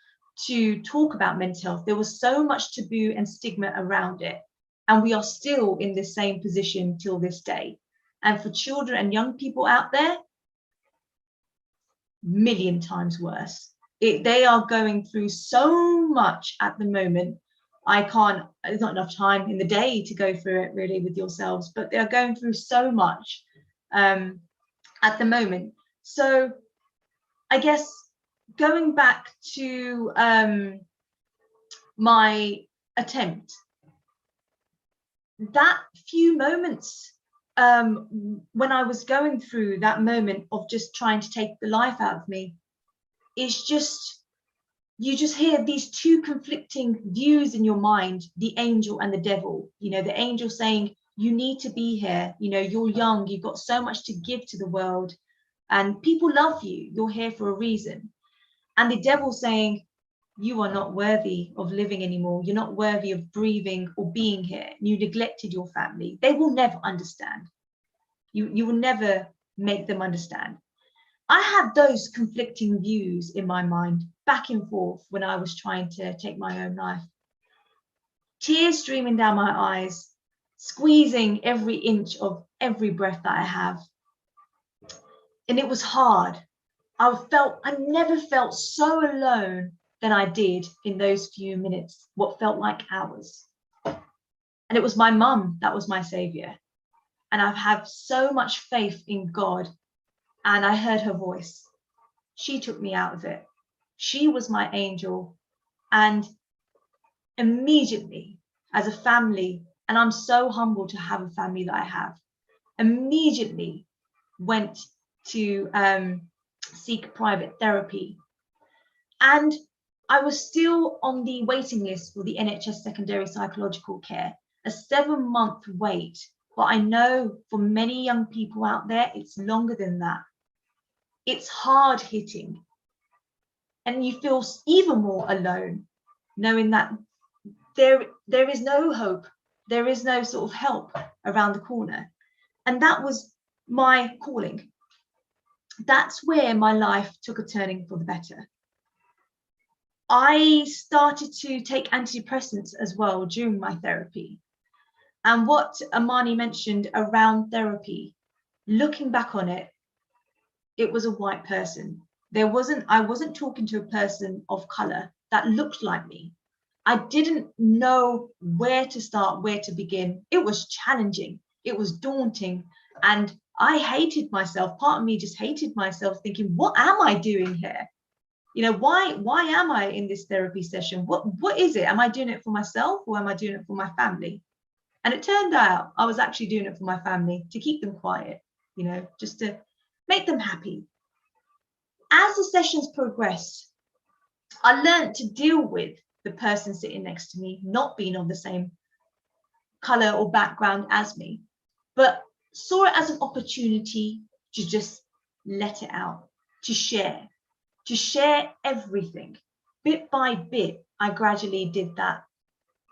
to talk about mental health. There was so much taboo and stigma around it. And we are still in the same position till this day. And for children and young people out there, million times worse. They are going through so much at the moment. There's not enough time in the day to go through it really with yourselves, but they're going through so much at the moment. So I guess going back to my attempt, that few moments when I was going through that moment of just trying to take the life out of me, it's just, you just hear these two conflicting views in your mind, the angel and the devil. You know, the angel saying, you need to be here, you know, you're young, you've got so much to give to the world, and people love you, you're here for a reason. And the devil saying, you are not worthy of living anymore, you're not worthy of breathing or being here, you neglected your family. They will never understand. You will never make them understand. I had those conflicting views in my mind, back and forth, when I was trying to take my own life. Tears streaming down my eyes, squeezing every inch of every breath that I have. And it was hard. I never felt so alone than I did in those few minutes, what felt like hours. And it was my mum that was my savior. And I've had so much faith in God. And I heard her voice. She took me out of it. She was my angel. And immediately, as a family, and I'm so humbled to have a family that I have, immediately went to seek private therapy. And I was still on the waiting list for the NHS secondary psychological care, a 7-month wait. But I know for many young people out there, it's longer than that. It's hard hitting. And you feel even more alone, knowing that there is no hope. There is no sort of help around the corner. And that was my calling. That's where my life took a turning for the better. I started to take antidepressants as well during my therapy. And what Armani mentioned around therapy, looking back on it, it was a white person. I wasn't talking to a person of color that looked like me. I didn't know where to start, where to begin. It was challenging. It was daunting. And I hated myself. Part of me just hated myself, thinking, what am I doing here? You know, why am I in this therapy session? What is it? Am I doing it for myself, or am I doing it for my family? And it turned out I was actually doing it for my family, to keep them quiet, you know, just to make them happy. As the sessions progressed, I learned to deal with the person sitting next to me not being of the same color or background as me, but saw it as an opportunity to just let it out, to share everything. Bit by bit, I gradually did that.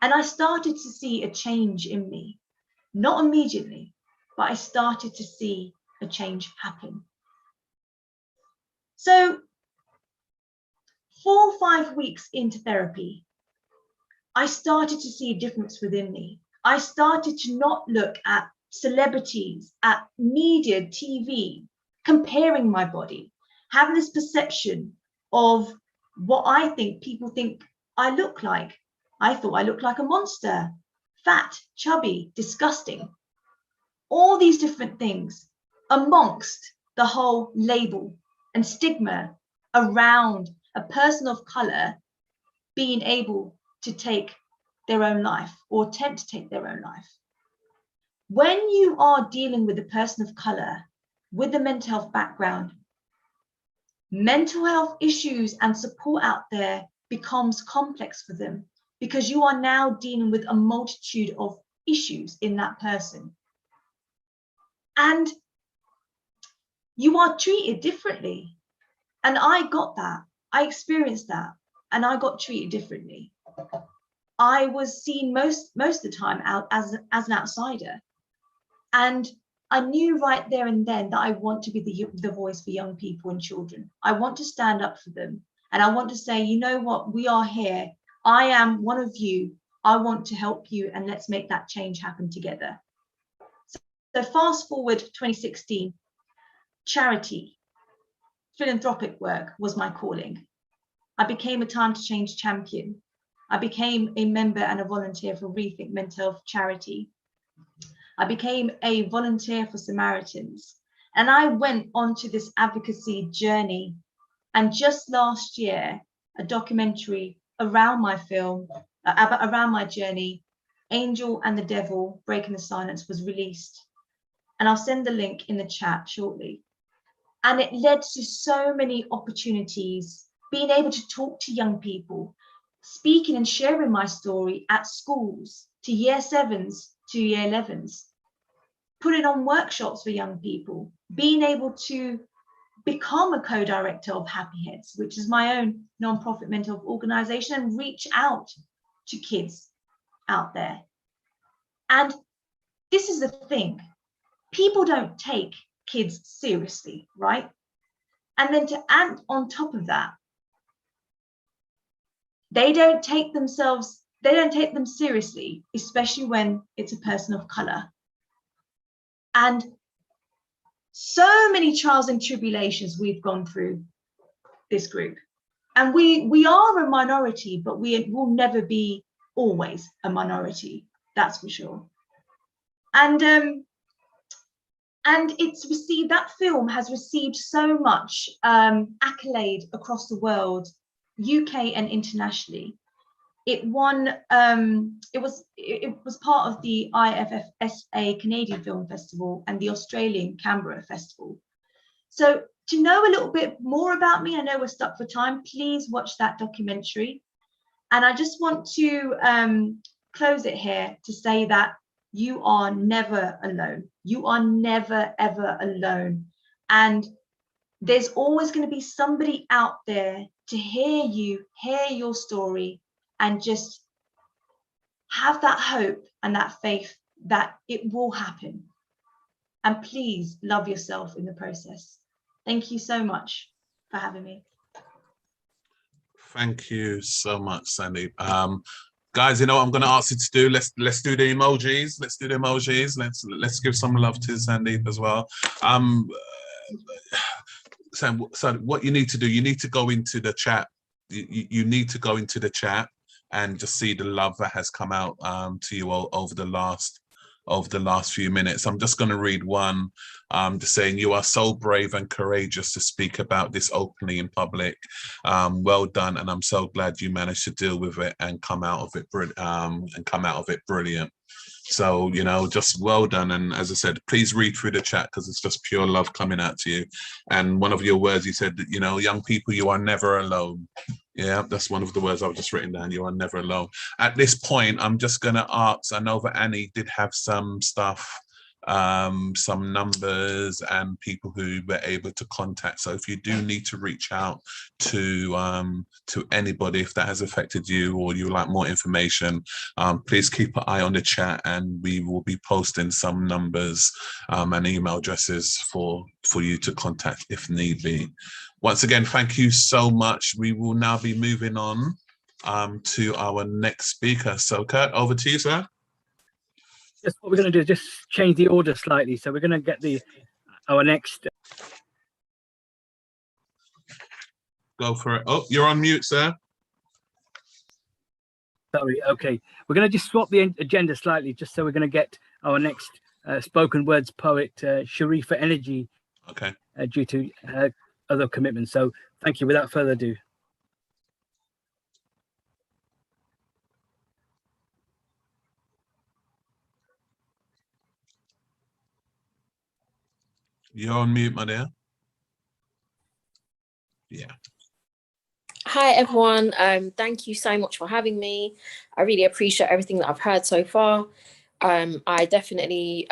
And I started to see a change in me, not immediately, but I started to see a change happen. So 4 or 5 weeks into therapy, I started to see a difference within me. I started to not look at celebrities, at media, TV, comparing my body, having this perception of what I think people think I look like. I thought I looked like a monster, fat, chubby, disgusting. All these different things amongst the whole label and stigma around a person of color being able to take their own life or attempt to take their own life. When you are dealing with a person of color with a mental health background, mental health issues and support out there becomes complex for them, because you are now dealing with a multitude of issues in that person. And you are treated differently. And I got that. I experienced that. And I got treated differently. I was seen most of the time out as an outsider. And I knew right there and then that I want to be the voice for young people and children. I want to stand up for them. And I want to say, you know what, we are here. I am one of you. I want to help you, and let's make that change happen together. So fast forward 2016, charity, philanthropic work was my calling. I became a Time to Change champion. I became a member and a volunteer for Rethink Mental Health charity. I became a volunteer for Samaritans. And I went onto this advocacy journey. And just last year, a documentary around my film, around my journey, Angel and the Devil, Breaking the Silence, was released. And I'll send the link in the chat shortly. And it led to so many opportunities, being able to talk to young people, speaking and sharing my story at schools, to year 7s, to year 11s, putting on workshops for young people, being able to become a co-director of Happy Heads, which is my own non-profit mental health organization, and reach out to kids out there. And this is the thing, people don't take kids seriously, right? And then to add on top of that, they don't take them seriously, especially when it's a person of color. And so many trials and tribulations we've gone through, this group. And we are a minority, but we will never be always a minority, that's for sure. And it's received, that film has received so much accolade across the world, UK and internationally. It won, it was part of the IFFSA Canadian Film Festival and the Australian Canberra Festival. So to know a little bit more about me, I know we're stuck for time, please watch that documentary. And I just want to close it here to say that you are never alone. You are never, ever alone. And there's always going to be somebody out there to hear you, hear your story, and just have that hope and that faith that it will happen. And please love yourself in the process. Thank you so much for having me. Thank you so much, Sandy. Guys, you know what I'm going to ask you to do? Let's do the emojis. Let's do the emojis. Let's give some love to Sandy as well. So what you need to do, you need to go into the chat. You need to go into the chat and just see the love that has come out to you all over the last few minutes. I'm just going to read one, just saying, you are so brave and courageous to speak about this openly in public. Well done, and I'm so glad you managed to deal with it and come out of it brilliant. So, you know, just well done. And as I said, please read through the chat because it's just pure love coming out to you. And one of your words, you said that, you know, young people, you are never alone. Yeah, that's one of the words I've just written down. You are never alone. At this point, I'm just going to ask, I know that Annie did have some stuff, some numbers and people who were able to contact. So if you do need to reach out to anybody, if that has affected you or you would like more information, please keep an eye on the chat and we will be posting some numbers and email addresses for you to contact if need be. Once again, thank you so much. We will now be moving on to our next speaker. So Kurt, over to you, sir. Just what we're going to do is just change the order slightly. So we're going to get our next. Go for it. Oh, you're on mute, sir. Sorry. Okay. We're going to just swap the agenda slightly, just so we're going to get our next spoken words poet, Sharifa Energy. Okay. Due to other commitments. So thank you. Without further ado. You're on mute, my dear. Yeah. Hi, everyone. Thank you so much for having me. I really appreciate everything that I've heard so far. I definitely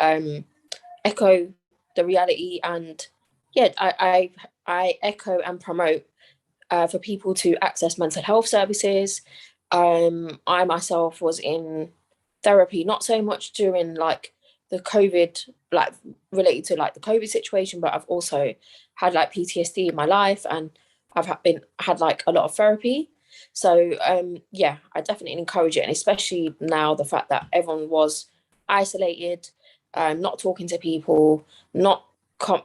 echo the reality, and yeah, I echo and promote for people to access mental health services. I myself was in therapy, not so much during like the COVID, like related to like the COVID situation, but I've also had like PTSD in my life and I've had like a lot of therapy. So yeah, I definitely encourage it. And especially now the fact that everyone was isolated, not talking to people, not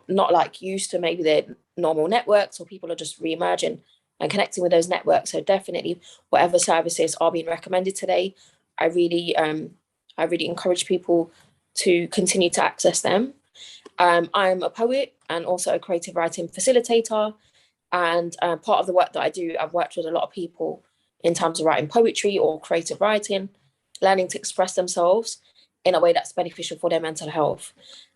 like used to maybe their normal networks, or people are just re-emerging. and connecting with those networks. So definitely whatever services are being recommended today, I really encourage people to continue to access them. I'm a poet and also a creative writing facilitator. And part of the work that I do, I've worked with a lot of people in terms of writing poetry or creative writing, learning to express themselves in a way that's beneficial for their mental health.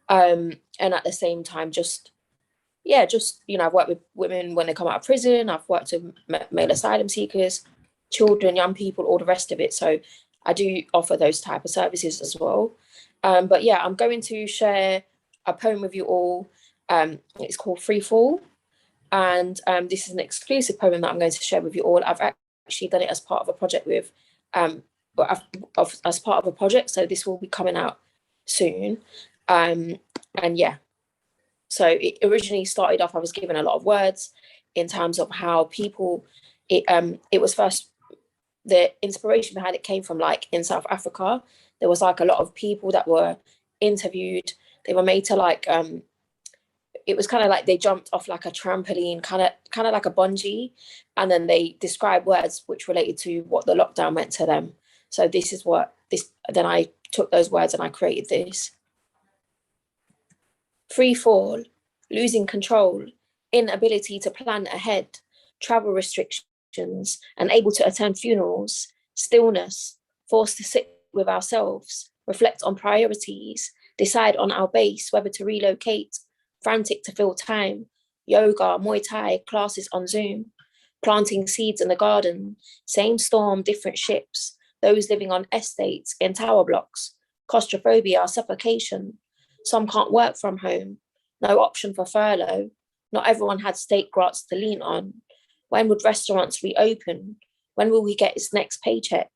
And at the same time, I've worked with women when they come out of prison. I've worked with male asylum seekers, children, young people, all the rest of it. So I do offer those type of services as well. But yeah, I'm going to share a poem with you all. It's called Free Fall. And this is an exclusive poem that I'm going to share with you all. I've actually done it as part of a project as part of a project. So this will be coming out soon. And yeah. So it originally started off, I was given a lot of words in terms of how people, it was first, the inspiration behind it came from like in South Africa. There was like a lot of people that were interviewed. They were made to like, it was kind of like they jumped off like a trampoline, kind of like a bungee. And then they described words which related to what the lockdown meant to them. So then I took those words and I created this. Free fall, losing control, inability to plan ahead, travel restrictions, unable to attend funerals, stillness, forced to sit with ourselves, reflect on priorities, decide on our base, whether to relocate, frantic to fill time, yoga, Muay Thai, classes on Zoom, planting seeds in the garden, same storm, different ships, those living on estates, in tower blocks, claustrophobia, suffocation. Some can't work from home, no option for furlough. Not everyone had state grants to lean on. When would restaurants reopen? When will he get his next paycheck?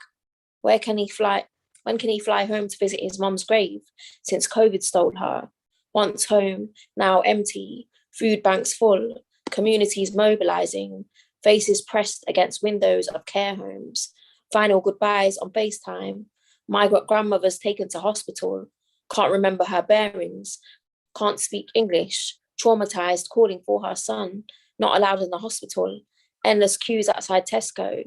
When can he fly home to visit his mum's grave since COVID stole her? Once home, now empty, food banks full, communities mobilizing, faces pressed against windows of care homes, final goodbyes on FaceTime, migrant grandmothers taken to hospital, can't remember her bearings, can't speak English, traumatized, calling for her son, not allowed in the hospital, endless queues outside Tesco,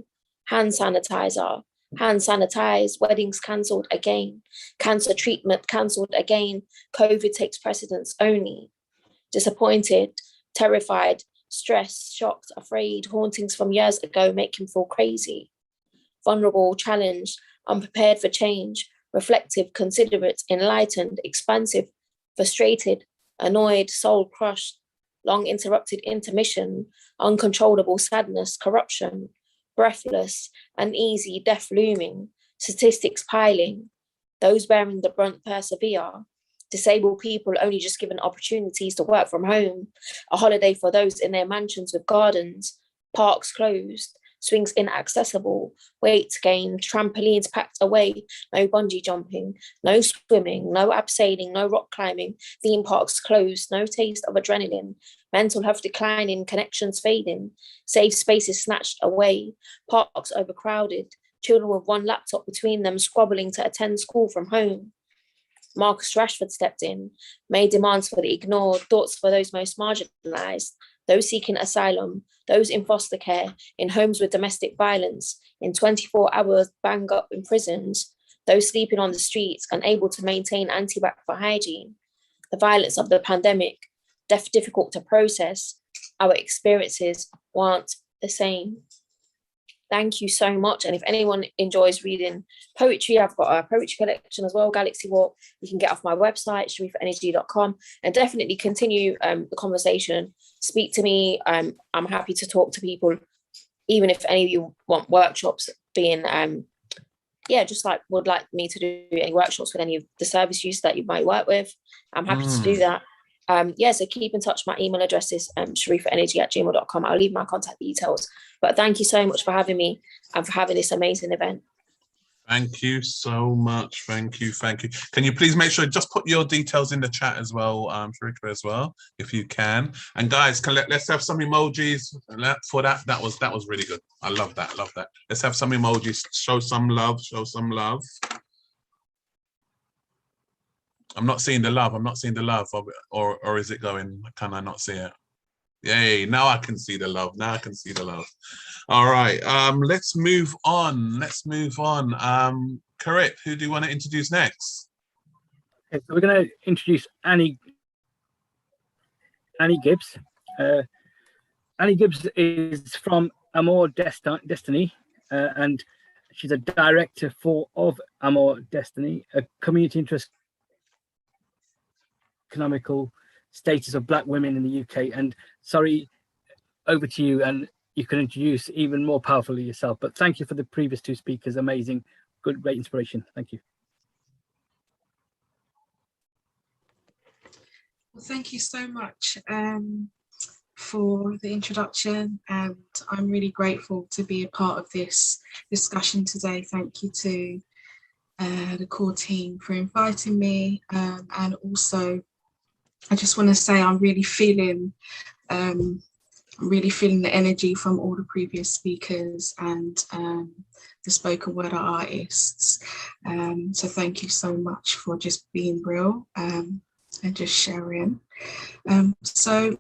hand sanitizer, hand sanitize, weddings cancelled again, cancer treatment cancelled again, COVID takes precedence only. Disappointed, terrified, stressed, shocked, afraid, hauntings from years ago make him feel crazy. Vulnerable, challenged, unprepared for change, reflective, considerate, enlightened, expansive, frustrated, annoyed, soul crushed, long interrupted intermission, uncontrollable sadness, corruption, breathless, uneasy, death looming, statistics piling, those bearing the brunt persevere, disabled people only just given opportunities to work from home, a holiday for those in their mansions with gardens, parks closed, swings inaccessible, weight gain, trampolines packed away, no bungee jumping, no swimming, no abseiling, no rock climbing, theme parks closed, no taste of adrenaline, mental health declining, connections fading, safe spaces snatched away, parks overcrowded, children with one laptop between them squabbling to attend school from home. Marcus Rashford stepped in, made demands for the ignored, thoughts for those most marginalised, those seeking asylum, those in foster care, in homes with domestic violence, in 24-hour bang-up in prisons, those sleeping on the streets, unable to maintain antibacterial hygiene. The violence of the pandemic, death difficult to process, our experiences weren't the same. Thank you so much. And if anyone enjoys reading poetry, I've got a poetry collection as well, Galaxy Walk. You can get off my website, sharifaenergy.com, and definitely continue the conversation. Speak to me. I'm happy to talk to people, even if any of you want workshops being, just like would like me to do any workshops with any of the service users that you might work with. I'm happy to do that. So keep in touch. My email address is sharifaenergy@gmail.com. I'll leave my contact details. But thank you so much for having me and for having this amazing event. Thank you so much. Thank you. Can you please make sure just put your details in the chat as well, Sharika, as well, if you can. And guys, let's have some emojis for that. That was really good. I love that. Let's have some emojis. Show some love. I'm not seeing the love. Or is it going? Can I not see it? Yay, now I can see the love. Now I can see the love. All right, let's move on. Correct, who do you want to introduce next? Okay, so we're going to introduce Annie Gibbs. Annie Gibbs is from Amor Destiny, and she's a director of Amor Destiny, a community interest economical status of Black women in the UK. And sorry, over to you, and you can introduce even more powerfully yourself. But thank you for the previous two speakers. Amazing, good, great inspiration. Thank you. Well, thank you so much for the introduction, and I'm really grateful to be a part of this discussion today. Thank you to the core team for inviting me, and also I just want to say I'm really feeling the energy from all the previous speakers and the spoken word artists. So thank you so much for just being real and just sharing. So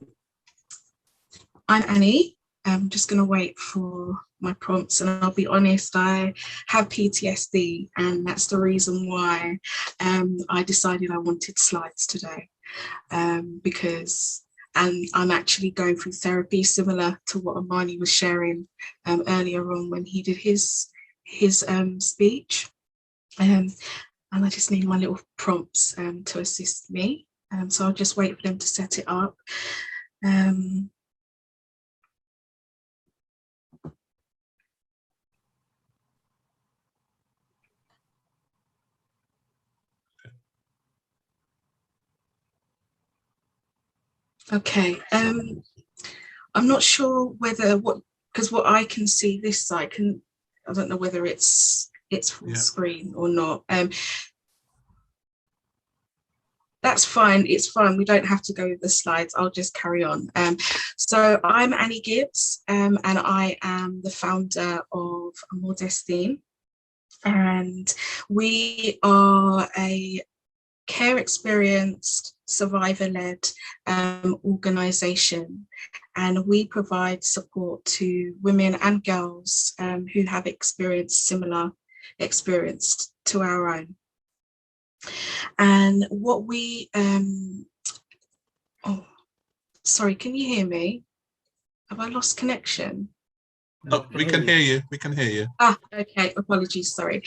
I'm Annie. I'm just going to wait for my prompts, and I'll be honest, I have PTSD, and that's the reason why I decided I wanted slides today, because I'm actually going through therapy similar to what Armani was sharing earlier on when he did his speech, and I just need my little prompts to assist me, so I'll just wait for them to set it up. Okay, I'm not sure whether because what I can see this side I don't know whether it's full screen or not. That's fine, it's fine. We don't have to go with the slides. I'll just carry on. So I'm Annie Gibbs, and I am the founder of Amor Destiny, and we are a care experienced survivor-led organisation, and we provide support to women and girls who have experienced similar experience to our own. And what we oh, sorry, can you hear me? Have I lost connection? Oh, we can hear you. We can hear you. Ah, okay, apologies, sorry.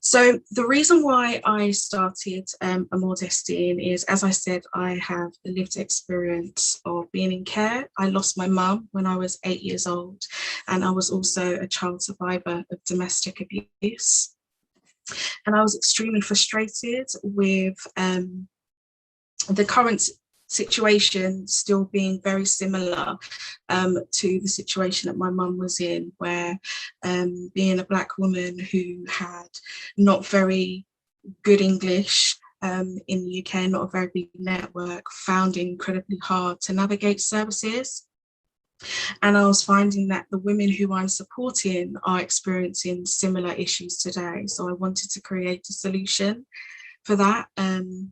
So the reason why I started Amor Destiny is, as I said, I have a lived experience of being in care. I lost my mum when I was 8 years old, and I was also a child survivor of domestic abuse. And I was extremely frustrated with the current situation still being very similar to the situation that my mum was in, where being a Black woman who had not very good English in the UK, not a very big network, found it incredibly hard to navigate services. And I was finding that the women who I'm supporting are experiencing similar issues today. So I wanted to create a solution for that, and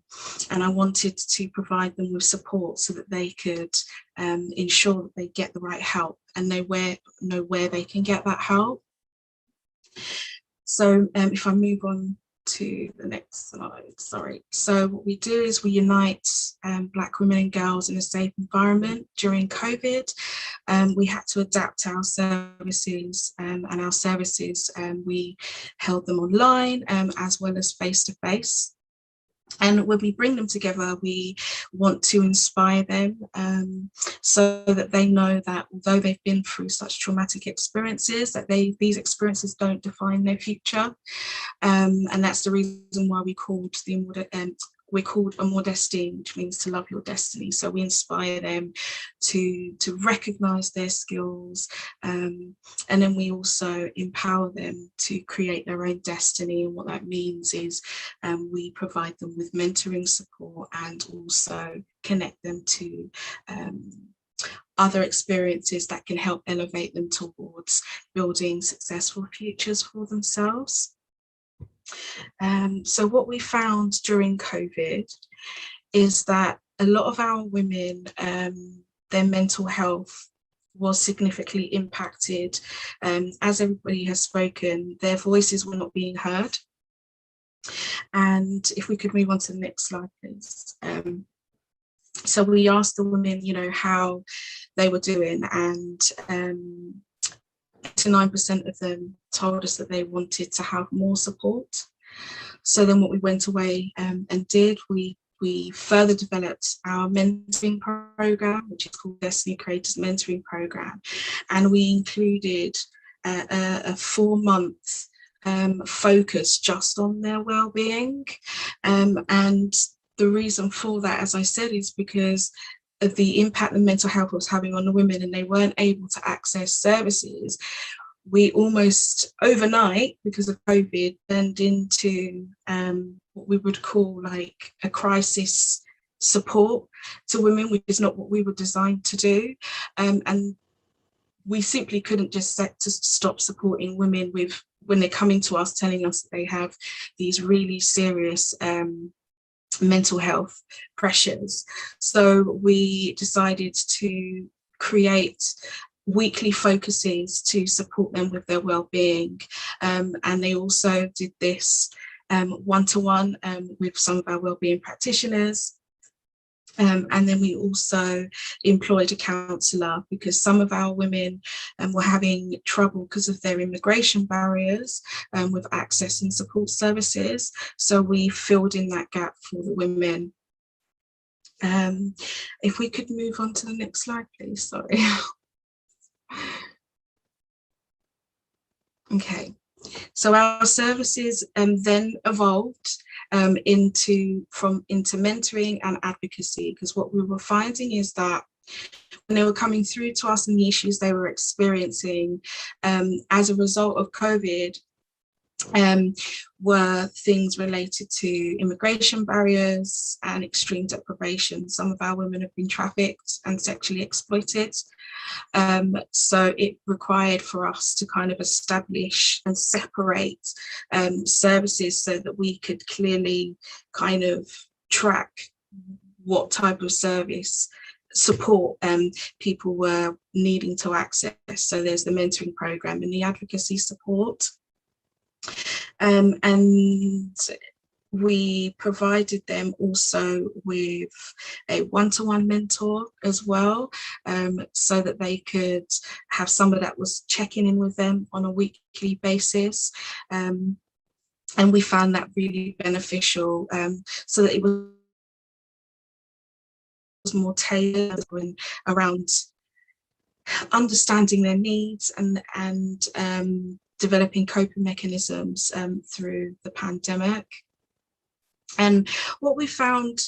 I wanted to provide them with support so that they could ensure that they get the right help and know where they can get that help. So if I move on to the next slide, sorry. So what we do is we unite Black women and girls in a safe environment. During COVID, we had to adapt our services, and our services, we held them online as well as face-to-face. And when we bring them together, we want to inspire them so that they know that although they've been through such traumatic experiences, that these experiences don't define their future. And that's the reason why we're called Amor Destiny, which means to love your destiny. So we inspire them to recognize their skills, and then we also empower them to create their own destiny. And what that means is we provide them with mentoring support and also connect them to other experiences that can help elevate them towards building successful futures for themselves. So what we found during COVID is that a lot of our women, their mental health was significantly impacted. As everybody has spoken, their voices were not being heard. And if we could move on to the next slide, please. So we asked the women, you know, how they were doing, and 89% of them told us that they wanted to have more support. So then what we went away and did, we further developed our mentoring program, which is called Destiny Creators Mentoring Program. And we included a 4-month focus just on their well-being. And the reason for that, as I said, is because of the impact that mental health was having on the women, and they weren't able to access services. We almost overnight, because of COVID, turned into what we would call like a crisis support to women, which is not what we were designed to do. And we simply couldn't just stop supporting women when they're coming to us telling us that they have these really serious mental health pressures. So we decided to create weekly focuses to support them with their well-being, and they also did this one-to-one with some of our well-being practitioners. And then we also employed a counsellor, because some of our women were having trouble because of their immigration barriers with accessing support services. So we filled in that gap for the women. If we could move on to the next slide, please, sorry. Okay, so our services then evolved into mentoring and advocacy, because what we were finding is that when they were coming through to us and the issues they were experiencing as a result of COVID, were things related to immigration barriers and extreme deprivation. Some of our women have been trafficked and sexually exploited. So it required for us to kind of establish and separate services so that we could clearly kind of track what type of service support people were needing to access. So there's the mentoring program and the advocacy support. And we provided them also with a one-to-one mentor as well, so that they could have somebody that was checking in with them on a weekly basis. And we found that really beneficial, so that it was more tailored around understanding their needs and developing coping mechanisms through the pandemic. And what we found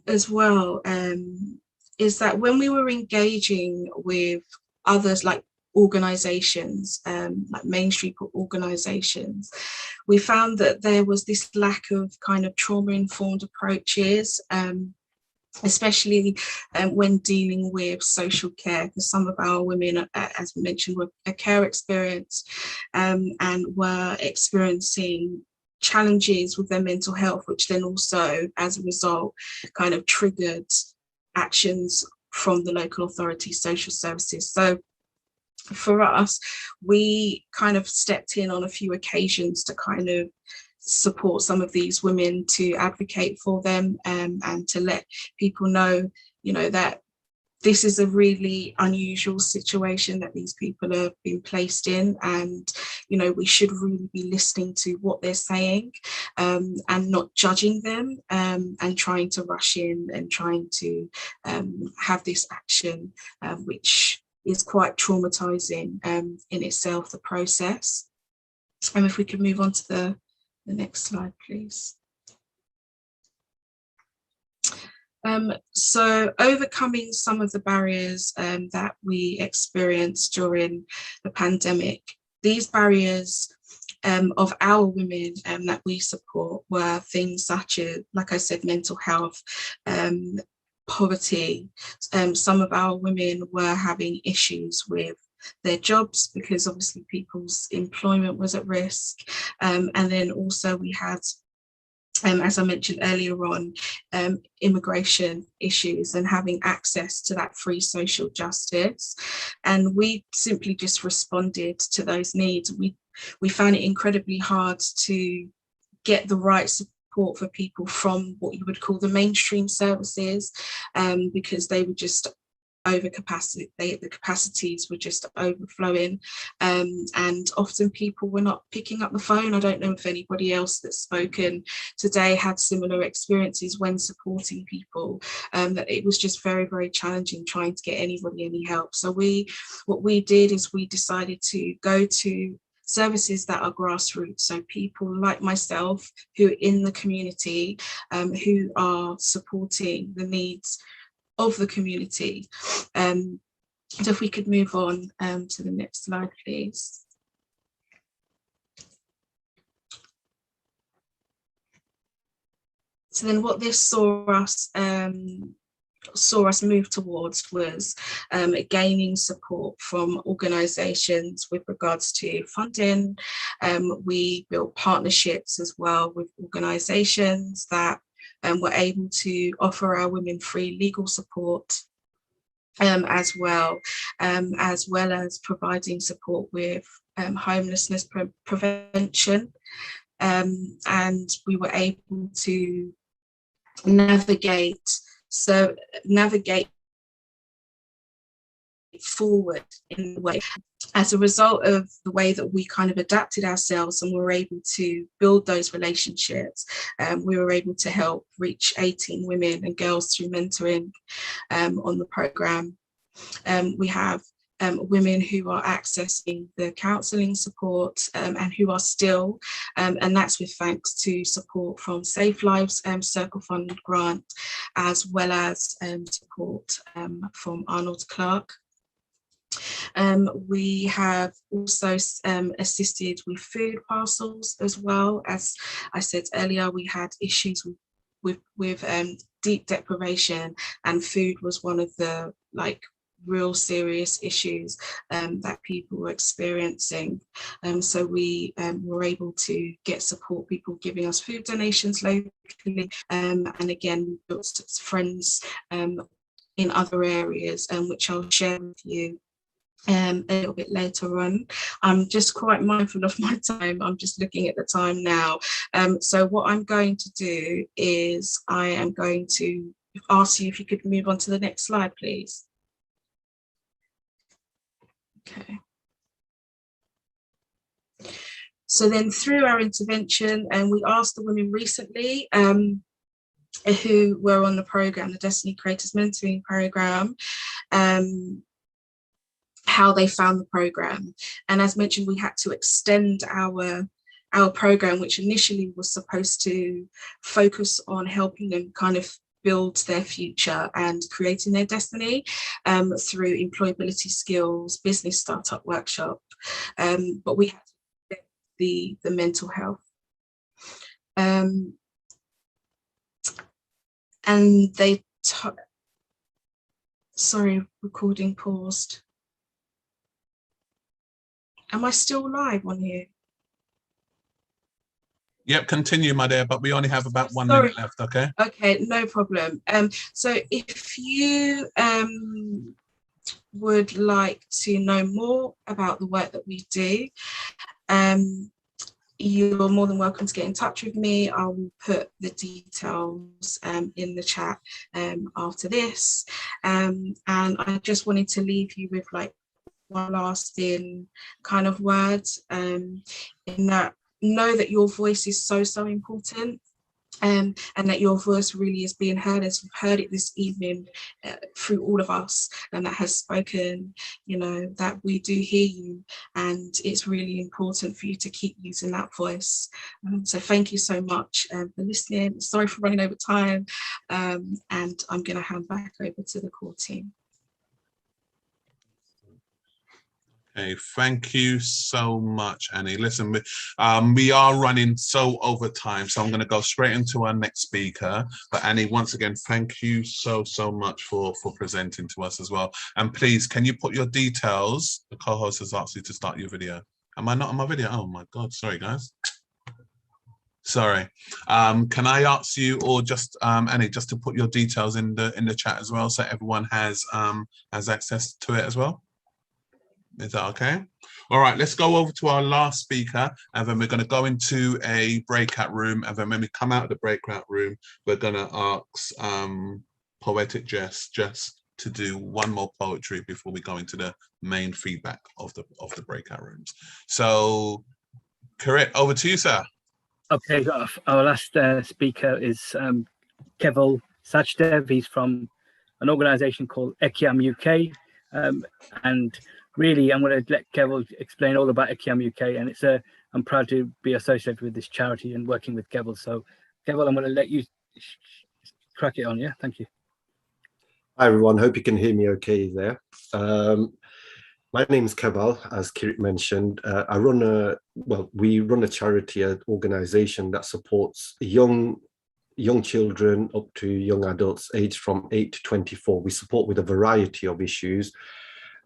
as well is that when we were engaging with others, like organizations, like mainstream organizations, we found that there was this lack of kind of trauma-informed approaches, especially when dealing with social care, because some of our women, as we mentioned, were a care experience and were experiencing challenges with their mental health, which then also, as a result, kind of triggered actions from the local authority social services. So for us, we kind of stepped in on a few occasions to kind of support some of these women, to advocate for them, and to let people know, you know, that this is a really unusual situation that these people have been placed in, and, you know, we should really be listening to what they're saying, and not judging them, and trying to rush in and trying to have this action, which is quite traumatizing in itself, the process. And if we could move on to the next slide, please. So overcoming some of the barriers that we experienced during the pandemic, these barriers of our women that we support were things such as, like I said, mental health, poverty. Some of our women were having issues with their jobs because obviously people's employment was at risk. And then also we had as I mentioned earlier on, immigration issues and having access to that free social justice. And we simply just responded to those needs. We found it incredibly hard to get the right support for people from what you would call the mainstream services, because they were just over capacity. The capacities were just overflowing, and often people were not picking up the phone. I don't know if anybody else that's spoken today had similar experiences when supporting people, that it was just very, very challenging trying to get anybody any help. So what we did is we decided to go to services that are grassroots, so people like myself who are in the community, who are supporting the needs of the community. So if we could move on to the next slide, please. So then what this saw us move towards was gaining support from organisations with regards to funding. We built partnerships as well with organisations that were able to offer our women free legal support, as well as providing support with homelessness prevention. And we were able to navigate forward in a way. As a result of the way that we kind of adapted ourselves and were able to build those relationships, we were able to help reach 18 women and girls through mentoring on the programme. We have women who are accessing the counselling support and who are still, and that's with thanks to support from Safe Lives Circle Fund grant, as well as support from Arnold Clark. We have also assisted with food parcels as well. As I said earlier, we had issues with deep deprivation, and food was one of the real serious issues that people were experiencing. So we were able to get support, people giving us food donations locally, and again, we built friends in other areas, which I'll share with you a little bit later on. I'm just quite mindful of my time. I'm just looking at the time now. So what I'm going to do is I am going to ask you if you could move on to the next slide, please. Okay. So then through our intervention, and we asked the women recently who were on the programme, the Destiny Creators Mentoring Programme, how they found the programme. And as mentioned, we had to extend our programme, which initially was supposed to focus on helping them kind of build their future and creating their destiny through employability skills, business startup workshop, but we had to get the mental health. And they, sorry, recording paused. Am I still live on here? Yep, continue, my dear, but we only have about 1 minute left, okay? Okay, no problem. So if you would like to know more about the work that we do, you're more than welcome to get in touch with me. I will put the details in the chat after this. And I just wanted to leave you with one lasting kind of words, in that know that your voice is so important, and that your voice really is being heard, as you've heard it this evening through all of us, and that has spoken, that we do hear you, and it's really important for you to keep using that voice. So thank you so much for listening. Sorry for running over time, and I'm going to hand back over to the core team. Okay, thank you so much, Annie. Listen, we are running so over time, so I'm going to go straight into our next speaker. But Annie, once again, thank you so much for presenting to us as well. And please, can you put your details? The co-host has asked you to start your video. Am I not on my video? Oh my God, sorry guys. Sorry. Can I ask you, or just Annie, just to put your details in the chat as well, so everyone has access to it as well? Is that okay? All right, let's go over to our last speaker, and then we're going to go into a breakout room, and then when we come out of the breakout room, we're going to ask Poetic Jess to do one more poetry before we go into the main feedback of the breakout rooms. So, Kirit, over to you, sir. Okay, our last speaker is Keval Sachdev. He's from an organisation called Ekiam UK, and really, I'm going to let Keval explain all about Ekiam UK, and I'm proud to be associated with this charity and working with Keval. So, Keval, I'm going to let you crack it on. Yeah, thank you. Hi everyone, hope you can hear me okay there. My name is Keval, as Kirit mentioned. We run a charity, an organisation that supports young children up to young adults aged from 8 to 24. We support with a variety of issues,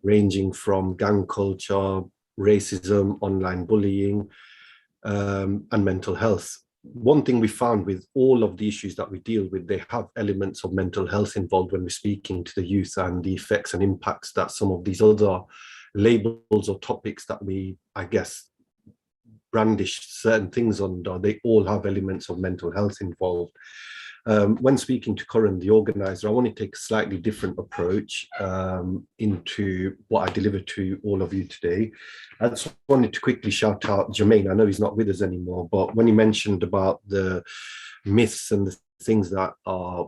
ranging from gang culture, racism, online bullying, and mental health. One thing we found with all of the issues that we deal with, they have elements of mental health involved when we're speaking to the youth, and the effects and impacts that some of these other labels or topics that we, I guess, brandish certain things under, they all have elements of mental health involved. When speaking to Corinne, the organizer, I want to take a slightly different approach into what I deliver to all of you today. I just wanted to quickly shout out Jermaine. I know he's not with us anymore, but when he mentioned about the myths and the things that are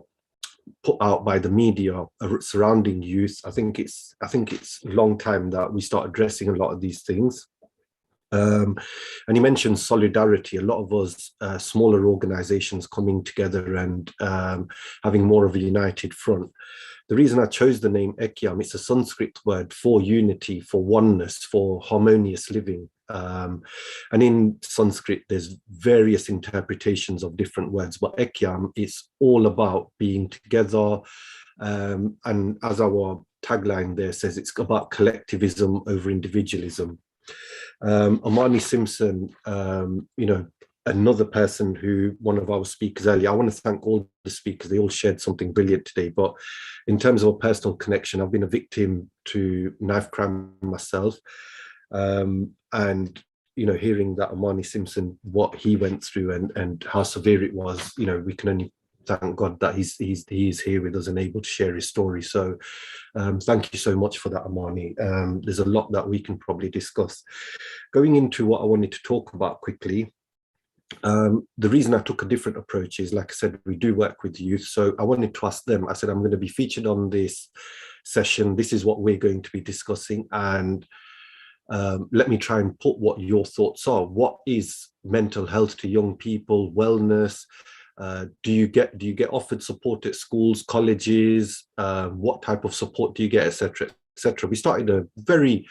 put out by the media surrounding youth, I think it's a long time that we start addressing a lot of these things. And he mentioned solidarity. A lot of us smaller organizations coming together and having more of a united front. The reason I chose the name Ekiam, it's a Sanskrit word for unity, for oneness, for harmonious living. And in Sanskrit, there's various interpretations of different words, but Ekiam is all about being together. And as our tagline there says, it's about collectivism over individualism. Armani Simpson, another person who, one of our speakers earlier, I want to thank all the speakers, they all shared something brilliant today, but in terms of a personal connection, I've been a victim to knife crime myself, and hearing that Armani Simpson, what he went through and how severe it was, we can only thank God that he is here with us and able to share his story. So thank you so much for that, Armani. There's a lot that we can probably discuss. Going into what I wanted to talk about quickly, the reason I took a different approach is, like I said, we do work with youth. So I wanted to ask them, I said, I'm going to be featured on this session. This is what we're going to be discussing. And let me try and put what your thoughts are. What is mental health to young people, wellness? Do you get offered support at schools, colleges? What type of support do you get, etc., etc.? We started a very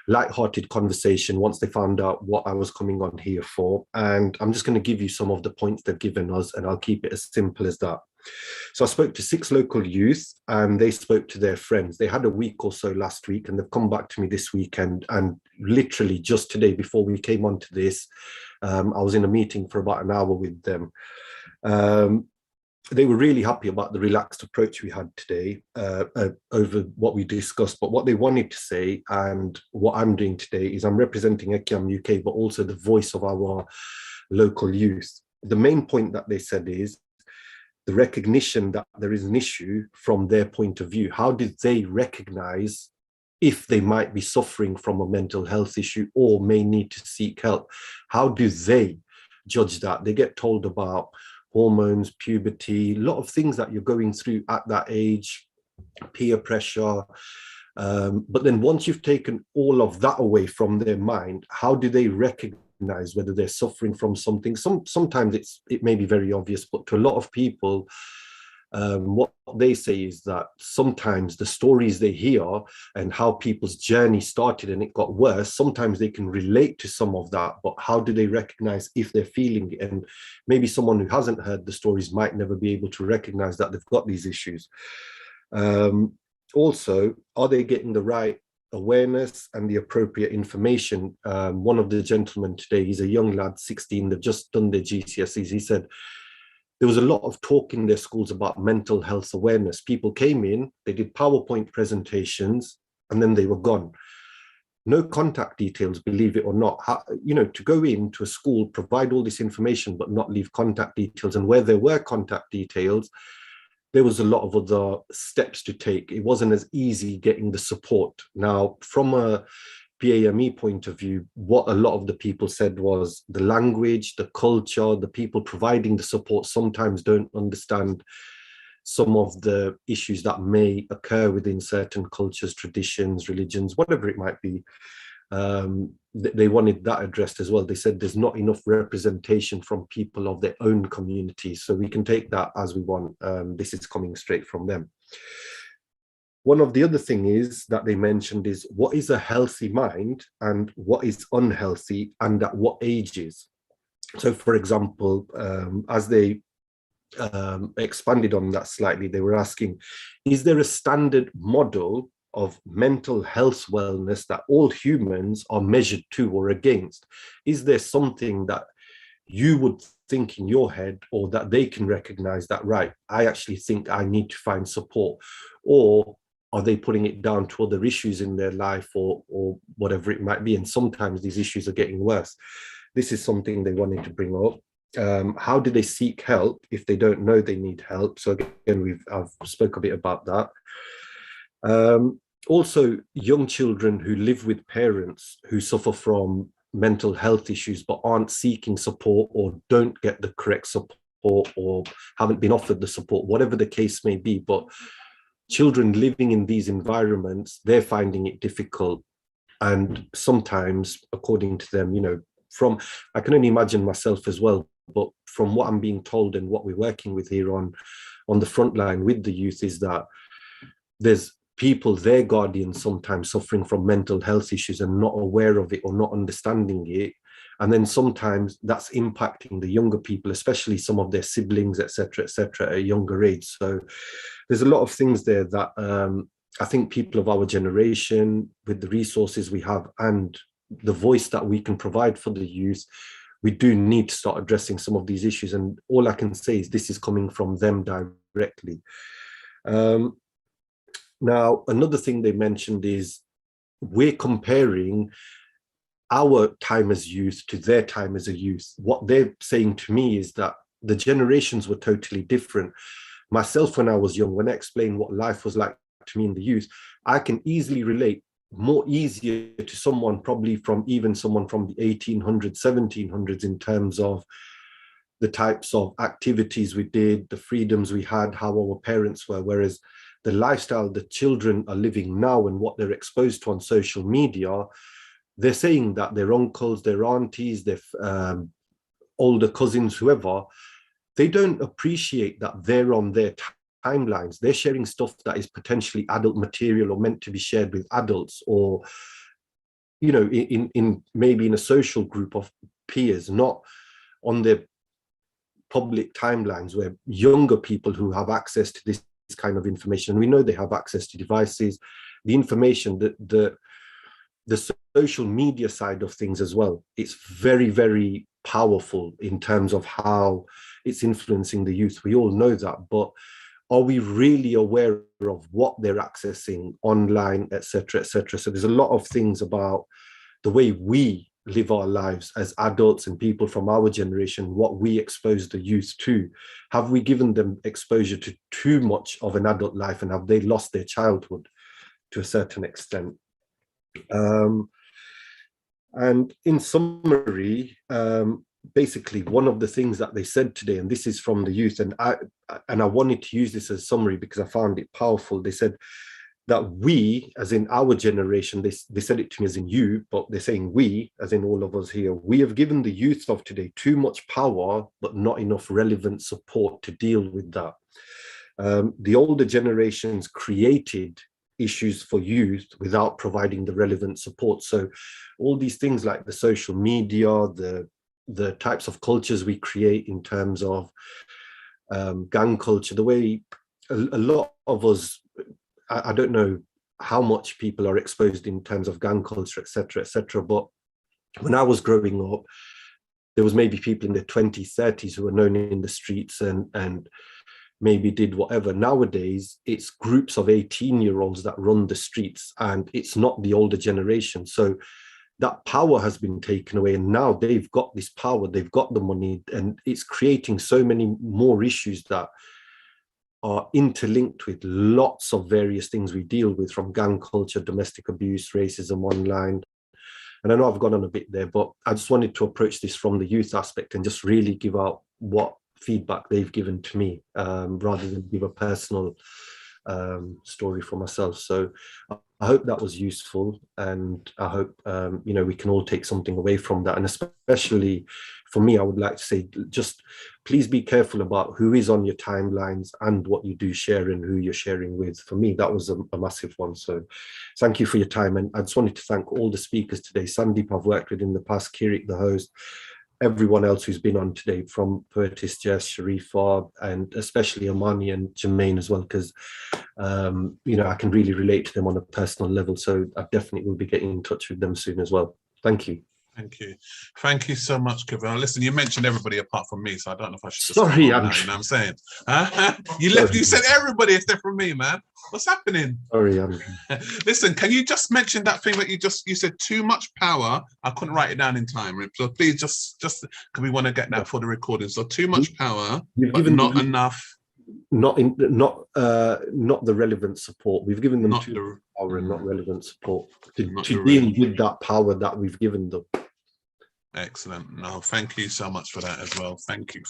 light-hearted conversation once they found out what I was coming on here for, and I'm just going to give you some of the points they've given us, and I'll keep it as simple as that. So I spoke to 6 local youth, and they spoke to their friends. They had a week or so last week, and they've come back to me this weekend, and literally just today, before we came onto this, I was in a meeting for about an hour with them. They were really happy about the relaxed approach we had today over what we discussed, but what they wanted to say, and what I'm doing today, is I'm representing Ekiam UK, but also the voice of our local youth. The main point that they said is the recognition that there is an issue from their point of view. How did they recognize if they might be suffering from a mental health issue or may need to seek help? How do they judge that? They get told about hormones, puberty, a lot of things that you're going through at that age, peer pressure. But then once you've taken all of that away from their mind, how do they recognize whether they're suffering from something? Sometimes it may be very obvious, but to a lot of people, what they say is that sometimes the stories they hear and how people's journey started and it got worse, sometimes they can relate to some of that, but how do they recognize if they're feeling it? And maybe someone who hasn't heard the stories might never be able to recognize that they've got these issues. Also, are they getting the right awareness and the appropriate information. One of the gentlemen today, he's a young lad, 16, they've just done their GCSEs. He said there was a lot of talk in their schools about mental health awareness. People came in, they did PowerPoint presentations, and then they were gone. No contact details, believe it or not. To go into a school, provide all this information, but not leave contact details. And where there were contact details, there was a lot of other steps to take. It wasn't as easy getting the support. Now, from a BAME point of view, what a lot of the people said was the language, the culture, the people providing the support sometimes don't understand some of the issues that may occur within certain cultures, traditions, religions, whatever it might be. They wanted that addressed as well. They said there's not enough representation from people of their own communities, so we can take that as we want. This is coming straight from them. One of the other things that they mentioned is what is a healthy mind and what is unhealthy and at what ages. So for example, as they expanded on that slightly, they were asking, is there a standard model of mental health wellness that all humans are measured to or against? Is there something that you would think in your head, or that they can recognize that, right, I actually think I need to find support? Or are they putting it down to other issues in their life or whatever it might be? And sometimes these issues are getting worse. This is something they wanted to bring up. How do they seek help if they don't know they need help? So again, I've spoke a bit about that. Also, young children who live with parents who suffer from mental health issues but aren't seeking support or don't get the correct support or haven't been offered the support, whatever the case may be. But children living in these environments, they're finding it difficult. And sometimes, according to them, I can only imagine myself as well, but from what I'm being told and what we're working with here on the front line with the youth is that there's people, their guardians, sometimes suffering from mental health issues and not aware of it or not understanding it. And then sometimes that's impacting the younger people, especially some of their siblings, etc., at a younger age. So there's a lot of things there that I think people of our generation, with the resources we have and the voice that we can provide for the youth, we do need to start addressing some of these issues. And all I can say is this is coming from them directly. Now, another thing they mentioned is we're comparing our time as youth to their time as a youth. What they're saying to me is that the generations were totally different. Myself, when I was young, when I explained what life was like to me in the youth, I can easily relate more easier to someone from the 1800s, 1700s in terms of the types of activities we did, the freedoms we had, how our parents were, whereas the lifestyle the children are living now and what they're exposed to on social media, they're saying that their uncles, their aunties, their older cousins, whoever, they don't appreciate that they're on their timelines. They're sharing stuff that is potentially adult material or meant to be shared with adults, or in maybe in a social group of peers, not on their public timelines, where younger people who have access to this kind of information, we know they have access to devices, the information, the social media side of things as well. It's very, very powerful in terms of how it's influencing the youth. We all know that, but are we really aware of what they're accessing online, etc., etc.? So there's a lot of things about the way we live our lives as adults and people from our generation, what we expose the youth to. Have we given them exposure to too much of an adult life, and have they lost their childhood to a certain extent? And in summary, basically one of the things that they said today, and this is from the youth, and I wanted to use this as a summary because I found it powerful. They said that we, as in our generation, they said it to me as in you, but they're saying we, as in all of us here, we have given the youth of today too much power, but not enough relevant support to deal with that. The older generations created issues for youth without providing the relevant support. So all these things like the social media, the types of cultures we create in terms of gang culture, the way a lot of us, I don't know how much people are exposed in terms of gang culture, etc., etc. But when I was growing up, there was maybe people in their 20s, 30s who were known in the streets and maybe did whatever. Nowadays, it's groups of 18-year-olds that run the streets, and it's not the older generation. So that power has been taken away, and now they've got this power, they've got the money, and it's creating so many more issues that are interlinked with lots of various things we deal with, from gang culture, domestic abuse, racism online. And I know I've gone on a bit there, but I just wanted to approach this from the youth aspect and just really give out what feedback they've given to me, rather than give a personal story for myself. So I hope that was useful, and I hope we can all take something away from that. And especially for me, I would like to say, just please be careful about who is on your timelines and what you do share and who you're sharing with. For me, that was a massive one. So thank you for your time. And I just wanted to thank all the speakers today. Sandeep, I've worked with in the past, Kirit, the host, everyone else who's been on today, from Pertis, Jess, Sharifa, and especially Armani and Jermaine as well, because I can really relate to them on a personal level. So I definitely will be getting in touch with them soon as well. Thank you. Thank you. Thank you so much, Kevin. Listen, you mentioned everybody apart from me, so I don't know if I should just Sorry, you know what I'm saying? Huh? You said everybody except for me, man. What's happening? Sorry, Andrew. Listen, can you just mention that thing that you said, too much power? I couldn't write it down in time. So please just because we want to get that for the recording. So too much power, but not enough. Not the relevant support. We've given them too much power and not relevant support to deal with that power that we've given them. Excellent. No, thank you so much for that as well. Thank you.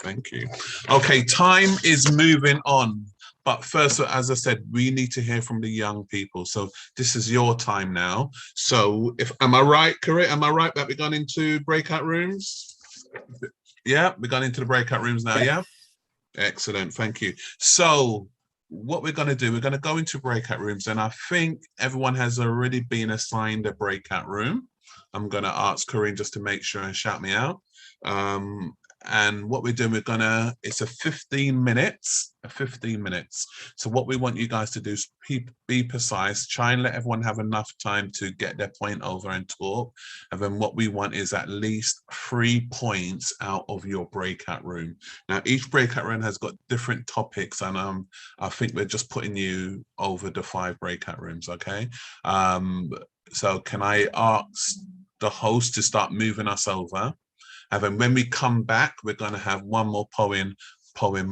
Okay, time is moving on. But first, as I said, we need to hear from the young people. So this is your time now. So am I right, Karit? Am I right that we've gone into breakout rooms? Yeah, we've gone into the breakout rooms now, yeah? Excellent, thank you. So what we're going to do, we're going to go into breakout rooms, and I think everyone has already been assigned a breakout room. I'm going to ask Corinne just to make sure and shout me out. And what we're doing, it's a 15 minutes. So what we want you guys to do is be precise, try and let everyone have enough time to get their point over and talk. And then what we want is at least 3 points out of your breakout room. Now, each breakout room has got different topics, and I think we're just putting you over the 5 breakout rooms, okay? So can I ask the host to start moving us over? And then when we come back, we're going to have one more poem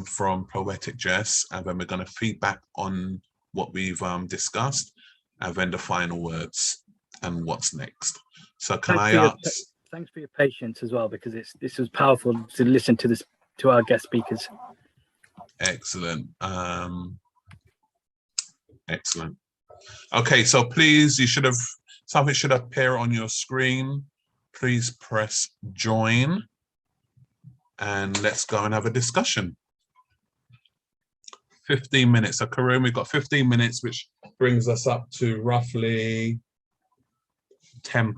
from Poetic Jess, and then we're going to feedback on what we've discussed, and then the final words and what's next. So can I ask? Thanks for your patience as well, because this was powerful to listen to our guest speakers. Excellent. Excellent. Okay, so please, something should appear on your screen. Please press join, and let's go and have a discussion. 15 minutes. So Karim, we've got 15 minutes, which brings us up to roughly 8:10.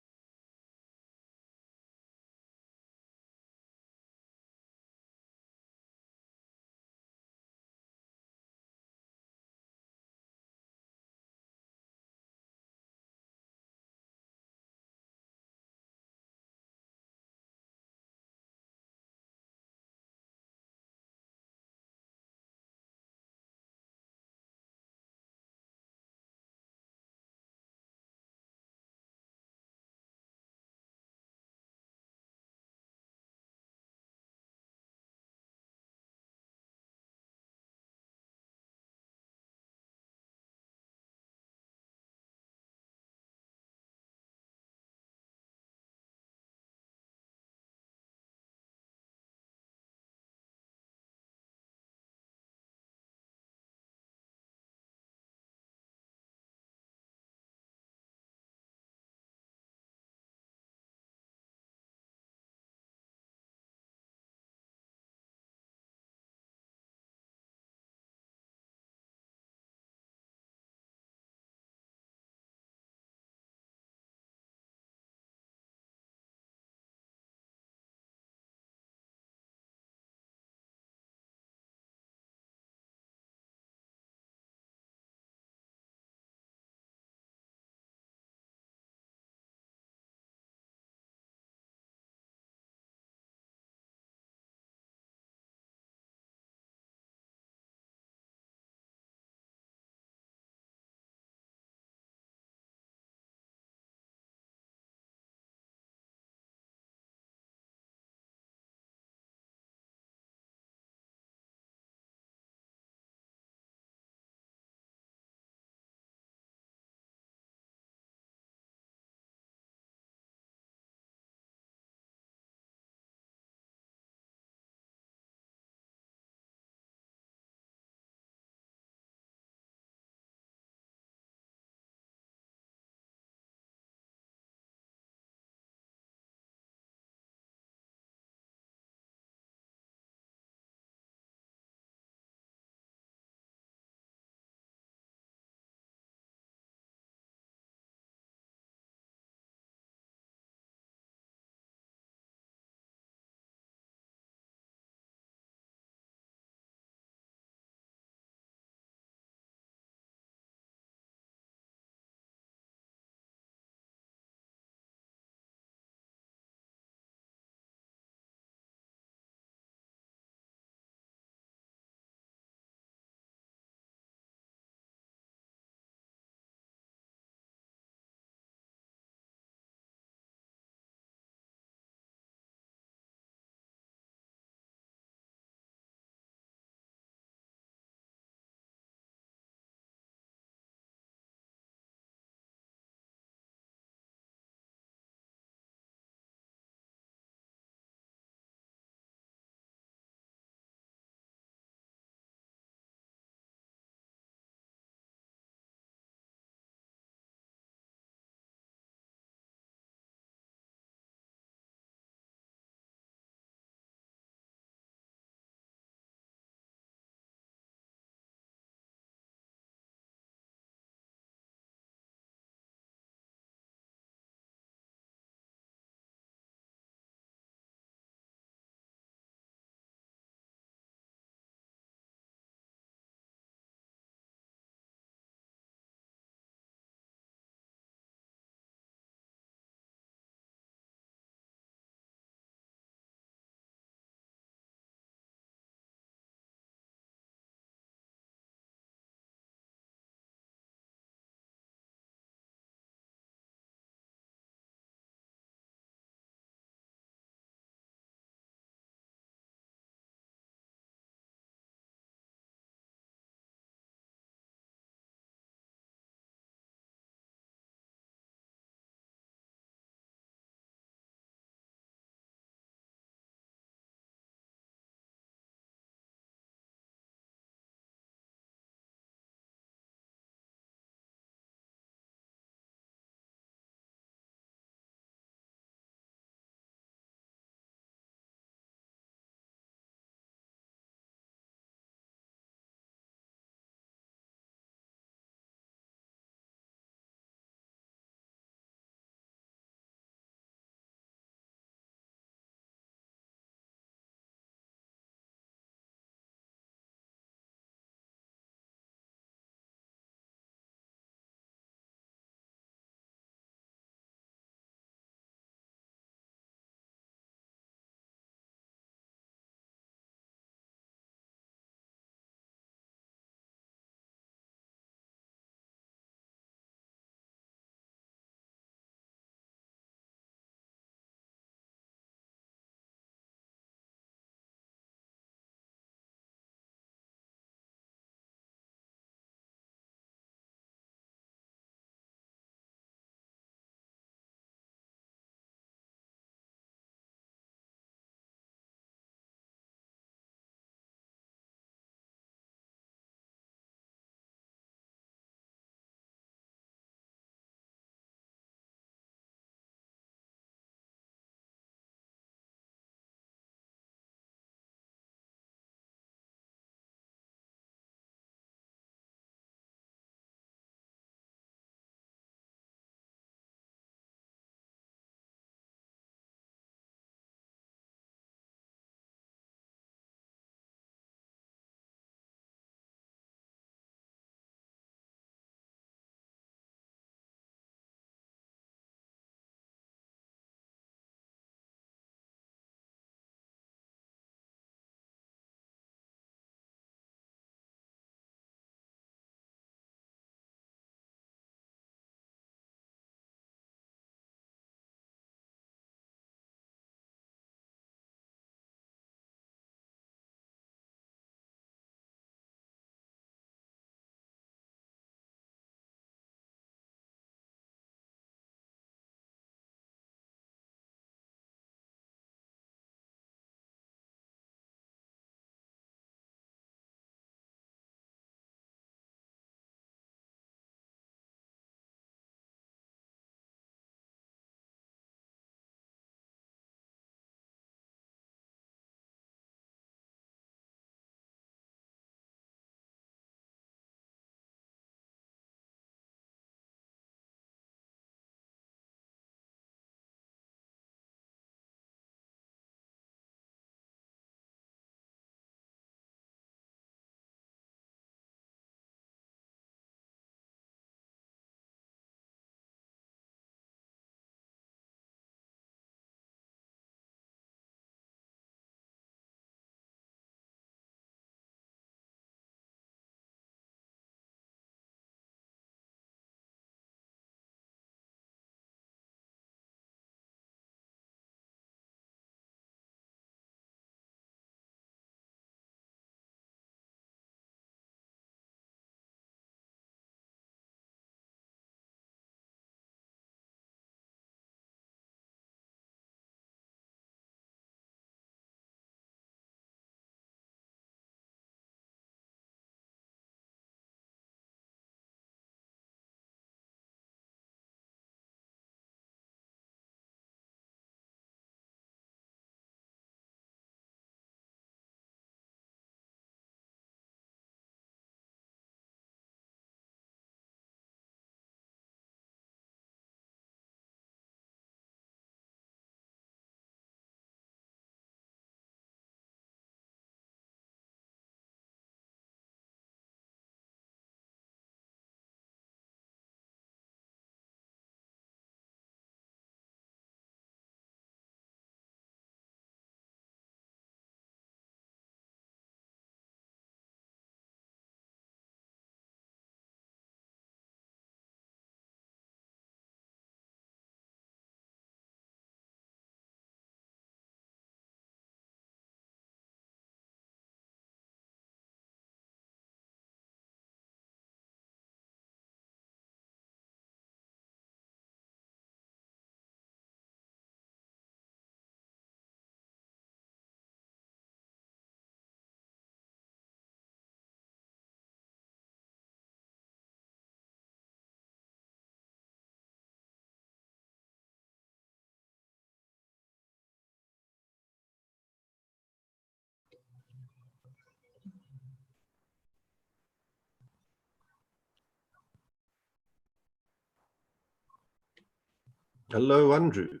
Hello, Andrew.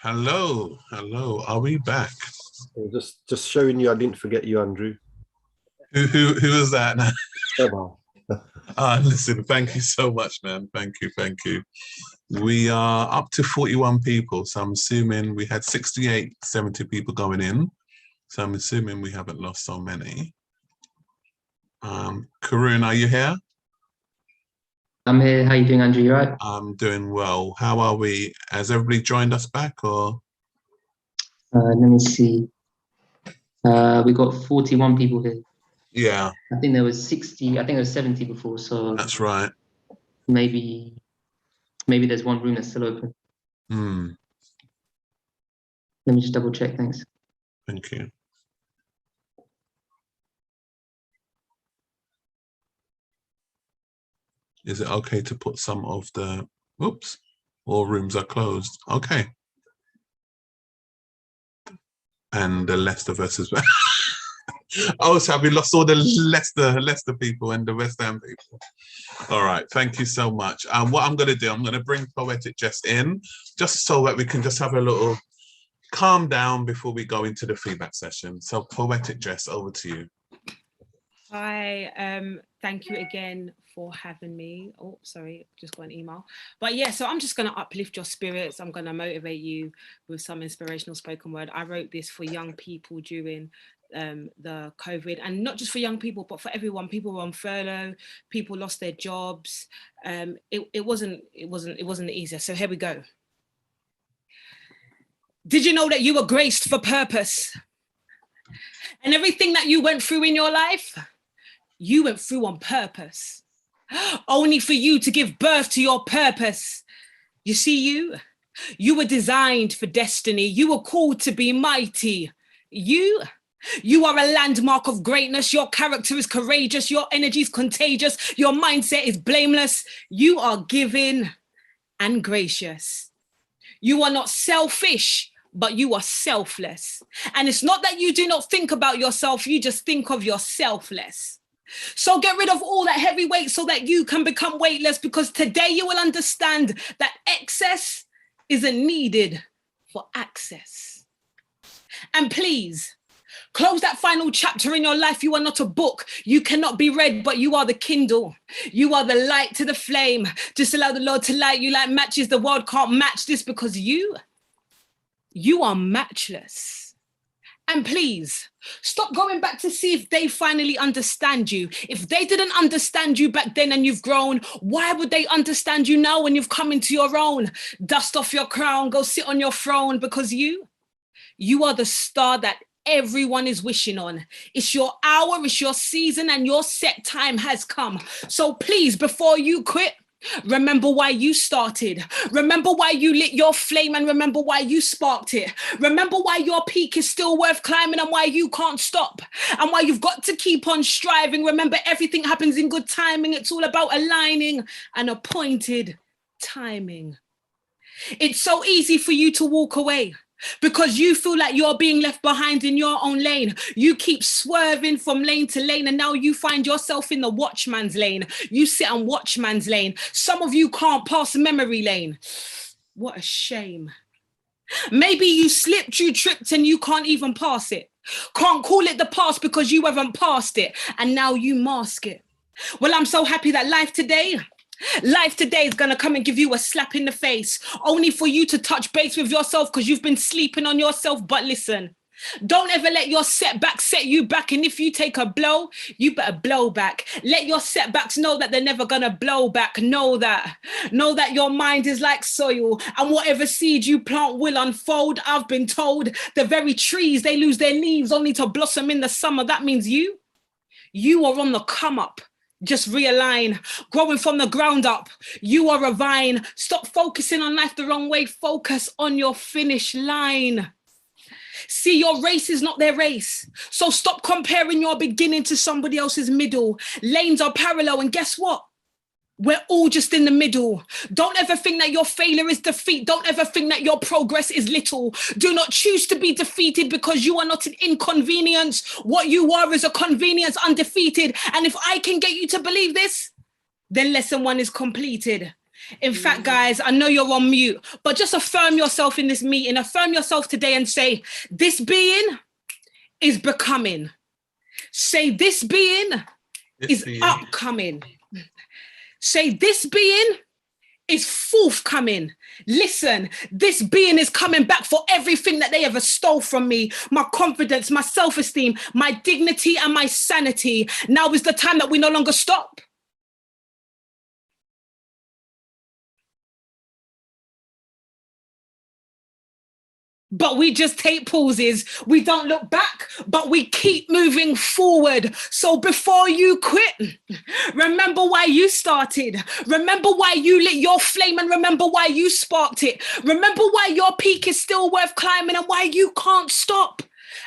Hello, hello. Are we back? Just showing you I didn't forget you, Andrew. Who is that? Oh, listen, thank you so much, man. Thank you. We are up to 41 people, so I'm assuming we had 68, 70 people going in. So I'm assuming we haven't lost so many. Karun, are you here? I'm here. How you doing, Andrew? You right? I'm doing well. How are we? Has everybody joined us back, or? Let me see. We got 41 people here. Yeah. I think there was 60. I think there was 70 before. So that's right. Maybe there's one room that's still open. Let me just double check. Thanks. Thank you. Is it okay to put some of the, oops, all rooms are closed? Okay. And the Leicester versus, oh, so have we lost all the Leicester people and the West Ham people? All right, thank you so much. What I'm going to do, I'm going to bring Poetic Jess in, just so that we can just have a little calm down before we go into the feedback session. So Poetic Jess, over to you. Hi, thank you again for having me. Oh, sorry, just got an email. But yeah, so I'm just going to uplift your spirits. I'm going to motivate you with some inspirational spoken word. I wrote this for young people during the COVID, and not just for young people, but for everyone. People were on furlough, people lost their jobs. It wasn't easier. So here we go. Did you know that you were graced for purpose? And everything that you went through in your life, you went through on purpose, only for you to give birth to your purpose. You see, you were designed for destiny. You were called to be mighty. You are a landmark of greatness. Your character is courageous. Your energy is contagious. Your mindset is blameless. You are giving and gracious. You are not selfish, but you are selfless. And it's not that you do not think about yourself, you just think of yourself less. So get rid of all that heavy weight so that you can become weightless, because today you will understand that excess isn't needed for access. And please, close that final chapter in your life. You are not a book. You cannot be read, but you are the Kindle. You are the light to the flame. Just allow the Lord to light you like matches. The world can't match this, because you are matchless. And please, stop going back to see if they finally understand you. If they didn't understand you back then and you've grown, why would they understand you now when you've come into your own? Dust off your crown, go sit on your throne, because you are the star that everyone is wishing on. It's your hour, it's your season, and your set time has come. So please, before you quit, remember why you started. Remember why you lit your flame, and remember why you sparked it. Remember why your peak is still worth climbing, and why you can't stop, and why you've got to keep on striving. Remember, everything happens in good timing. It's all about aligning and appointed timing. It's so easy for you to walk away because you feel like you're being left behind in your own lane. You keep swerving from lane to lane, and now you find yourself in the watchman's lane. You sit on watchman's lane. Some of you can't pass memory lane. What a shame. Maybe you slipped, you tripped, and you can't even pass it. Can't call it the past because you haven't passed it, and now you mask it. Well, I'm so happy that life today is going to come and give you a slap in the face, only for you to touch base with yourself because you've been sleeping on yourself. But listen, don't ever let your setbacks set you back. And if you take a blow, you better blow back. Let your setbacks know that they're never going to blow back. Know that your mind is like soil, and whatever seed you plant will unfold. I've been told the very trees, they lose their leaves only to blossom in the summer. That means you are on the come up. Just realign, growing from the ground up. You are a vine. Stop focusing on life the wrong way. Focus on your finish line. See, your race is not their race. So stop comparing your beginning to somebody else's middle. Lanes are parallel, and guess what? We're all just in the middle. Don't ever think that your failure is defeat. Don't ever think that your progress is little. Do not choose to be defeated because you are not an inconvenience. What you are is a convenience, undefeated. And if I can get you to believe this, then lesson 1 is completed. In fact, guys, I know you're on mute, but just affirm yourself in this meeting. Affirm yourself today and say, this being is becoming. Say, this being is upcoming. Say, this being is forthcoming. Listen, this being is coming back for everything that they ever stole from me. My confidence, my self-esteem, my dignity, and my sanity. Now is the time that we no longer stop. But we just take pauses. We don't look back, but we keep moving forward. So before you quit, remember why you started. Remember why you lit your flame, and remember why you sparked it. Remember why your peak is still worth climbing, and why you can't stop,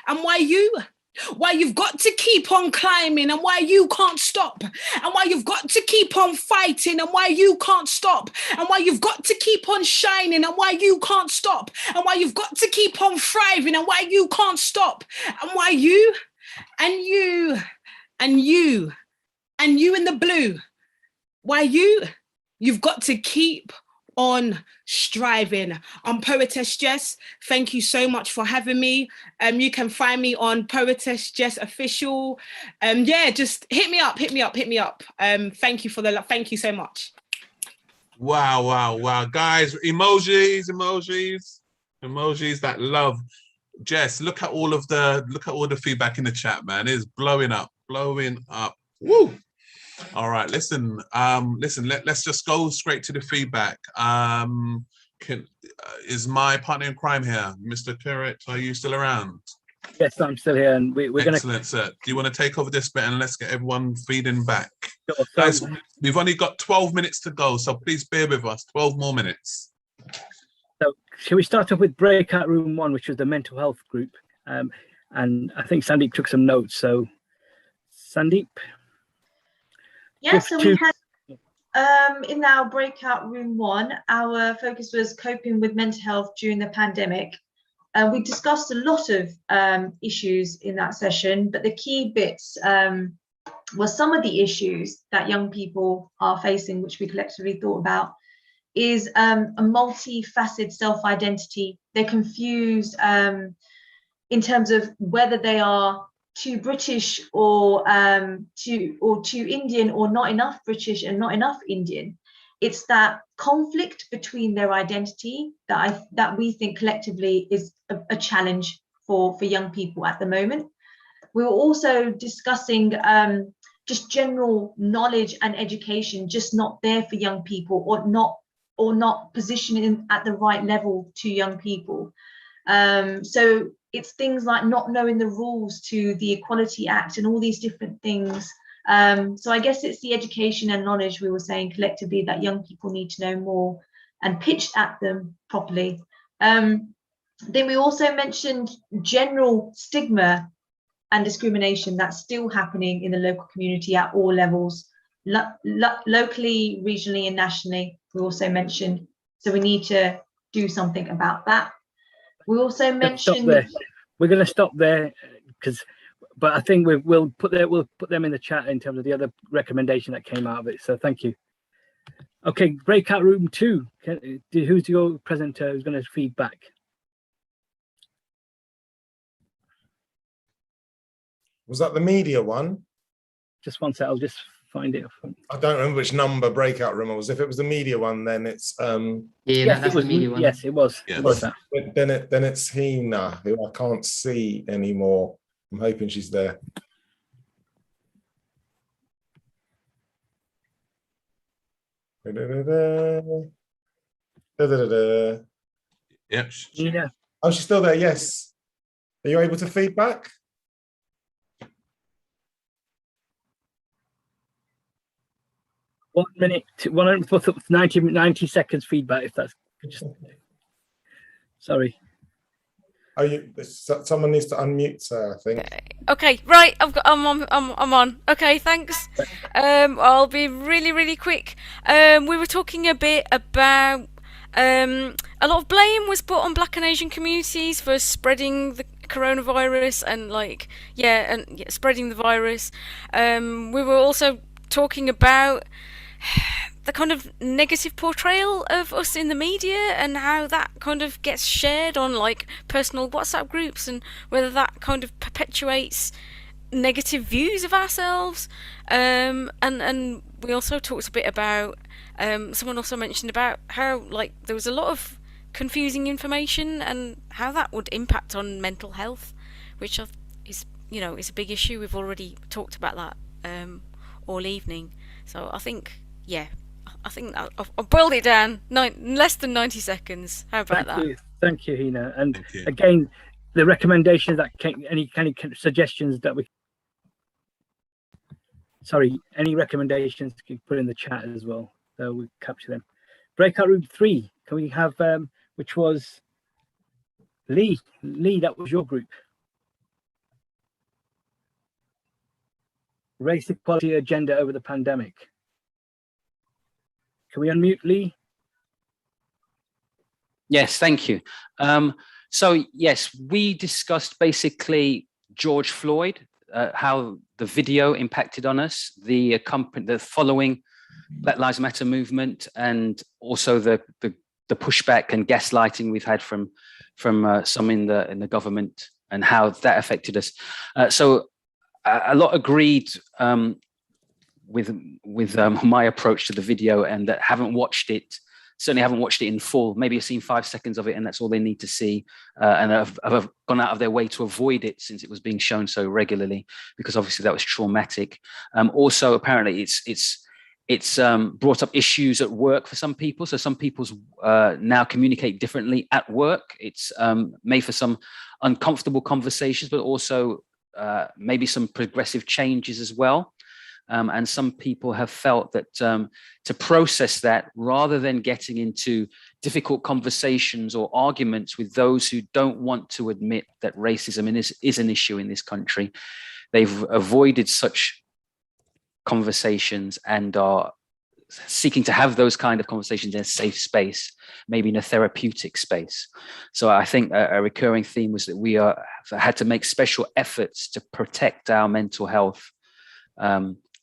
and why you've got to keep on climbing, and why you can't stop, and why you've got to keep on fighting, and why you can't stop, and why you've got to keep on shining, and why you can't stop, and why you've got to keep on thriving, and why you can't stop, and why you and you and you and you in the blue, why you've got to keep on striving. I'm Poetess Jess. Thank you so much for having me. You can find me on Poetess Jess Official. Yeah, just hit me up. Thank you thank you so much. Wow. Guys, emojis, that love. Jess, look at all the feedback in the chat, man. It's blowing up. Woo! All right, listen, let's just go straight to the feedback. Is my partner in crime here? Mr. Currit, are you still around? Yes, I'm still here, and we're going to... Excellent, sir. Do you want to take over this bit and let's get everyone feeding back? Sure, guys, we've only got 12 minutes to go, so please bear with us. 12 more minutes. So, shall we start off with Breakout Room 1, which was the mental health group? And I think Sandeep took some notes, so Sandeep? Yeah, so we had in our Breakout Room 1, our focus was coping with mental health during the pandemic. We discussed a lot of issues in that session, but the key bits were some of the issues that young people are facing, which we collectively thought about, is a multifaceted self-identity. They're confused in terms of whether they are too British or too Indian, or not enough British and not enough Indian. It's that conflict between their identity that we think collectively is a challenge for young people at the moment. We were also discussing just general knowledge and education just not there for young people, or not positioning at the right level to young people. So it's things like not knowing the rules to the Equality Act and all these different things. So I guess it's the education and knowledge we were saying collectively that young people need to know more and pitched at them properly. Then we also mentioned general stigma and discrimination that's still happening in the local community at all levels, locally, regionally, and nationally. We also mentioned, so we need to do something about that. We also mentioned... We're going to stop there, but I think we'll put them in the chat in terms of the other recommendation that came out of it. So thank you. Okay, Breakout Room 2. Who's your presenter who's going to feed back? Was that the media one? Just one sec, I'll just find it. I don't remember which number Breakout Room it was. If it was the media one, then it's yeah, that's the media one. Yes, it was. Yes. It was that. Then it's Hina, who I can't see anymore. I'm hoping she's there. Yep. Yeah. Oh, she's still there. Yes. Are you able to feed back? One minute, 90 seconds feedback, if that's just... Sorry. Someone needs to unmute her, I think. Okay, right. I'm on. Okay, thanks. I'll be really quick. We were talking a bit about a lot of blame was put on Black and Asian communities for spreading the coronavirus and spreading the virus. We were also talking about the kind of negative portrayal of us in the media and how that kind of gets shared on like personal WhatsApp groups, and whether that kind of perpetuates negative views of ourselves. And we also talked a bit about, someone also mentioned about how like there was a lot of confusing information and how that would impact on mental health, which is, you know, is a big issue. We've already talked about that all evening. So I think, yeah, I think I've boiled it down. Less than 90 seconds. How about that? Thank you, Hina. And again, the recommendations that any kind of suggestions that any recommendations you can put in the chat as well, so we capture them. Breakout room 3, can we have which was Lee, that was your group. Race equality agenda over the pandemic. Can we unmute Lee? Yes, thank you. So yes, we discussed basically George Floyd, how the video impacted on us, the following Black Lives Matter movement, and also the pushback and gaslighting we've had from some in the government, and how that affected us. So a lot agreed with my approach to the video, and that haven't watched it. Certainly haven't watched it in full. Maybe I've seen 5 seconds of it, and that's all they need to see. And I've gone out of their way to avoid it since it was being shown so regularly, because obviously that was traumatic. Also, apparently, it's brought up issues at work for some people. So some people now communicate differently at work. It's made for some uncomfortable conversations, but also maybe some progressive changes as well. And some people have felt that to process that, rather than getting into difficult conversations or arguments with those who don't want to admit that racism is an issue in this country, they've avoided such conversations and are seeking to have those kind of conversations in a safe space, maybe in a therapeutic space. So I think a recurring theme was that we had to make special efforts to protect our mental health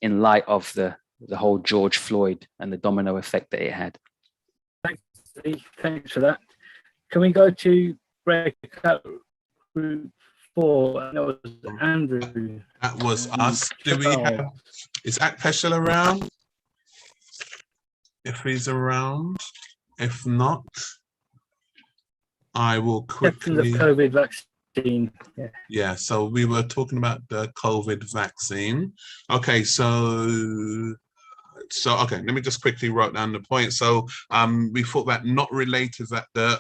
in light of the whole George Floyd and the domino effect that it had. Thanks, Lee. Thanks for that. Can we go to Breakout Room 4? And that was Andrew. That was us. Do we have, is Akpeshal around? If he's around. If not, I will quickly. The COVID vaccine. Yeah, so we were talking about the COVID vaccine. Okay, so okay, let me just quickly write down the point. So we thought that not related, that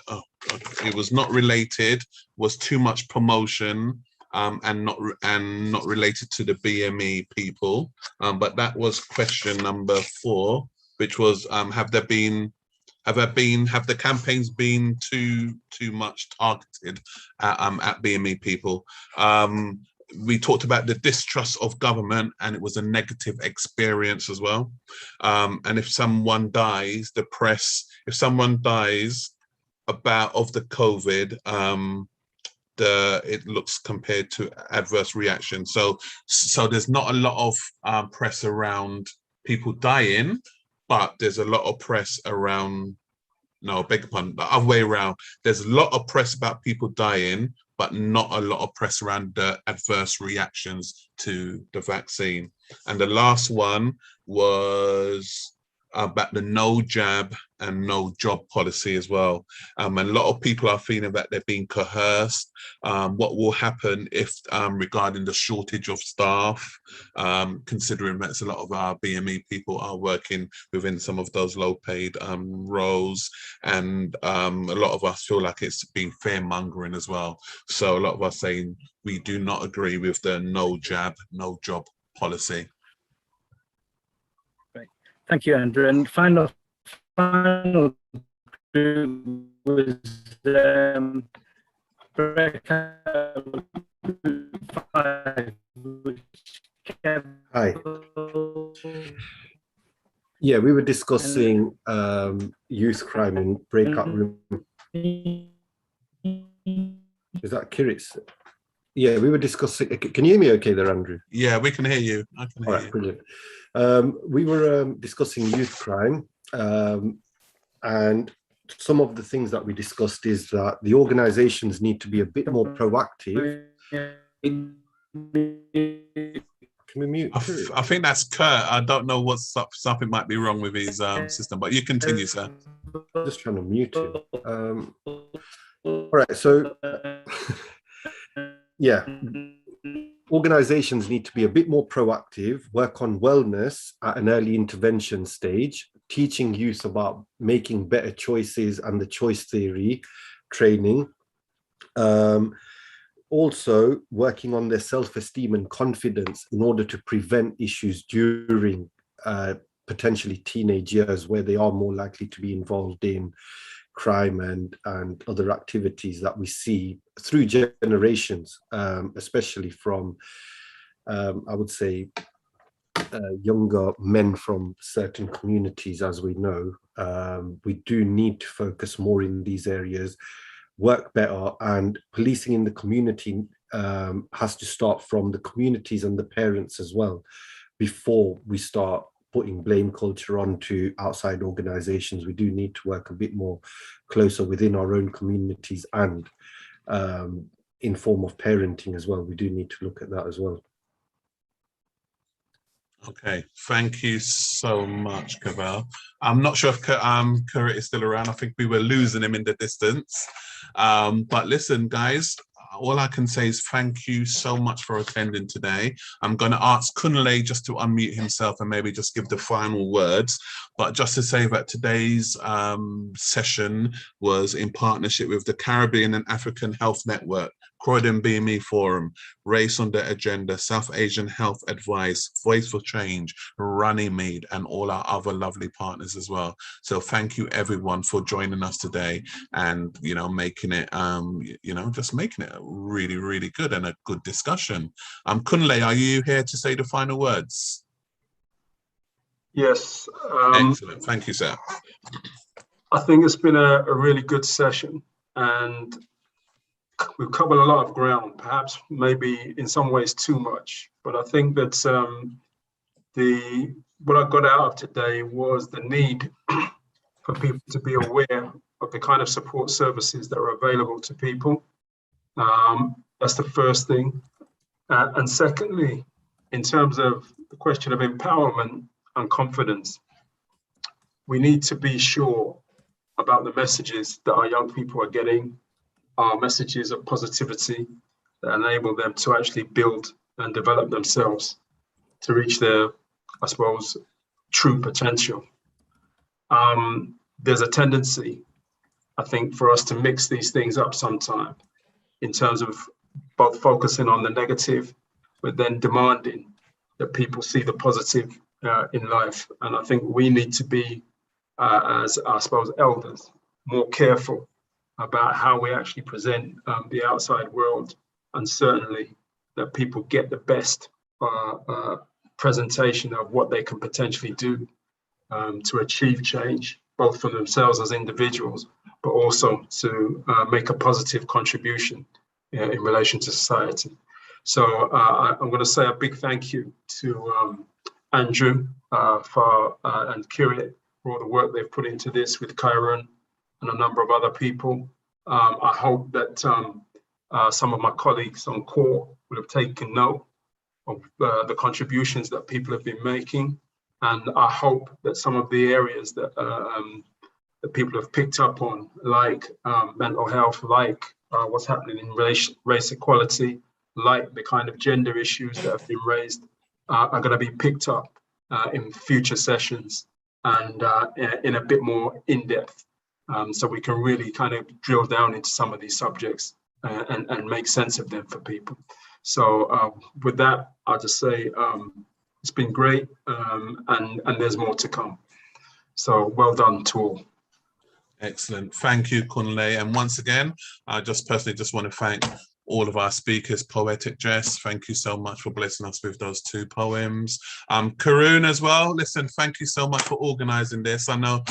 it was not related, was too much promotion, and not related to the BME people. But that was question number 4, which was have the campaigns been too much targeted at BME people? We talked about the distrust of government, and it was a negative experience as well. And if someone dies, if someone dies of the COVID, it looks compared to adverse reaction. So there's not a lot of press around people dying, but there's a lot of press around, no, beg your pardon, the other way around. There's a lot of press about people dying, but not a lot of press around the adverse reactions to the vaccine. And the last one was about the no jab and no job policy as well. And a lot of people are feeling that they're being coerced. What will happen if, regarding the shortage of staff, considering that a lot of our BME people are working within some of those low paid roles, and a lot of us feel like it's been fear mongering as well. So a lot of us saying we do not agree with the no jab, no job policy. Thank you, Andrew. And final group was Breakout 5. Hi. Yeah, we were discussing youth crime in Breakout Room. Is that Kirit's? Yeah, we were discussing. Can you hear me okay there, Andrew? Yeah, we can hear you. I can hear you. Brilliant. We were discussing youth crime, And some of the things that we discussed is that the organizations need to be a bit more proactive. Can we mute? I think that's Kurt. I don't know what's up. Something might be wrong with his system, but you continue, sir. Just trying to mute him. All right, so yeah, organizations need to be a bit more proactive, work on wellness at an early intervention stage, teaching youth about making better choices and the choice theory training. Also working on their self-esteem and confidence in order to prevent issues during potentially teenage years, where they are more likely to be involved in crime and other activities that we see through generations, especially from, I would say, younger men from certain communities. As we know, we do need to focus more in these areas, work better, and policing in the community has to start from the communities and the parents as well, before we start putting blame culture onto outside organizations. We do need to work a bit more closer within our own communities, and in form of parenting as well. We do need to look at that as well. Okay, thank you so much, Cavell. I'm not sure if Kurt is still around. I think we were losing him in the distance. But listen, guys, all I can say is thank you so much for attending today. I'm going to ask Kunle just to unmute himself and maybe just give the final words. But just to say that today's session was in partnership with the Caribbean and African Health Network, Croydon BME Forum, Race on the Agenda, South Asian Health Advice, Voice for Change, Runnymede, and all our other lovely partners as well. So thank you everyone for joining us today and, you know, making it, just making it really, really good and a good discussion. Kunle, are you here to say the final words? Yes. Excellent. Thank you, sir. I think it's been a really good session, and we've covered a lot of ground, perhaps maybe in some ways too much. But I think that what I got out of today was the need for people to be aware of the kind of support services that are available to people. That's the first thing. And secondly, in terms of the question of empowerment and confidence, we need to be sure about the messages that our young people are getting, our messages of positivity that enable them to actually build and develop themselves to reach their, I suppose, true potential. There's a tendency, I think, for us to mix these things up sometimes in terms of both focusing on the negative, but then demanding that people see the positive in life. And I think we need to be, as I suppose, elders, more careful about how we actually present the outside world, and certainly that people get the best presentation of what they can potentially do to achieve change, both for themselves as individuals, but also to make a positive contribution in relation to society. So I'm going to say a big thank you to Andrew and Kirit for all the work they've put into this with Kyron and a number of other people. I hope that some of my colleagues on CORE will have taken note of the contributions that people have been making. And I hope that some of the areas that people have picked up on, like mental health, like what's happening in race equality, like the kind of gender issues that have been raised, are going to be picked up in future sessions and in a bit more in-depth, so we can really kind of drill down into some of these subjects and make sense of them for people. So with that, I'll just say it's been great, and there's more to come. So well done to all. Excellent. Thank you, Kunle. And once again, I just personally just want to thank all of our speakers. Poetic Jess, thank you so much for blessing us with those 2 poems. Karun as well, listen, thank you so much for organizing this. I know,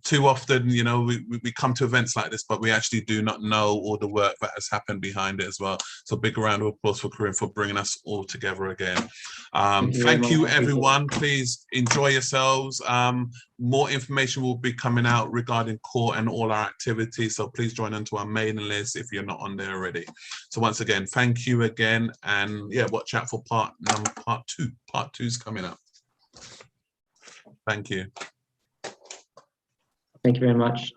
too often, we come to events like this, but we actually do not know all the work that has happened behind it as well. So big round of applause for Karun for bringing us all together again. Thank you, everyone. Please enjoy yourselves. more information will be coming out regarding court and all our activities. So please join onto our mailing list if you're not on there already. So once again, thank you again. And yeah, watch out for part two. Part 2 is coming up. Thank you. Thank you very much.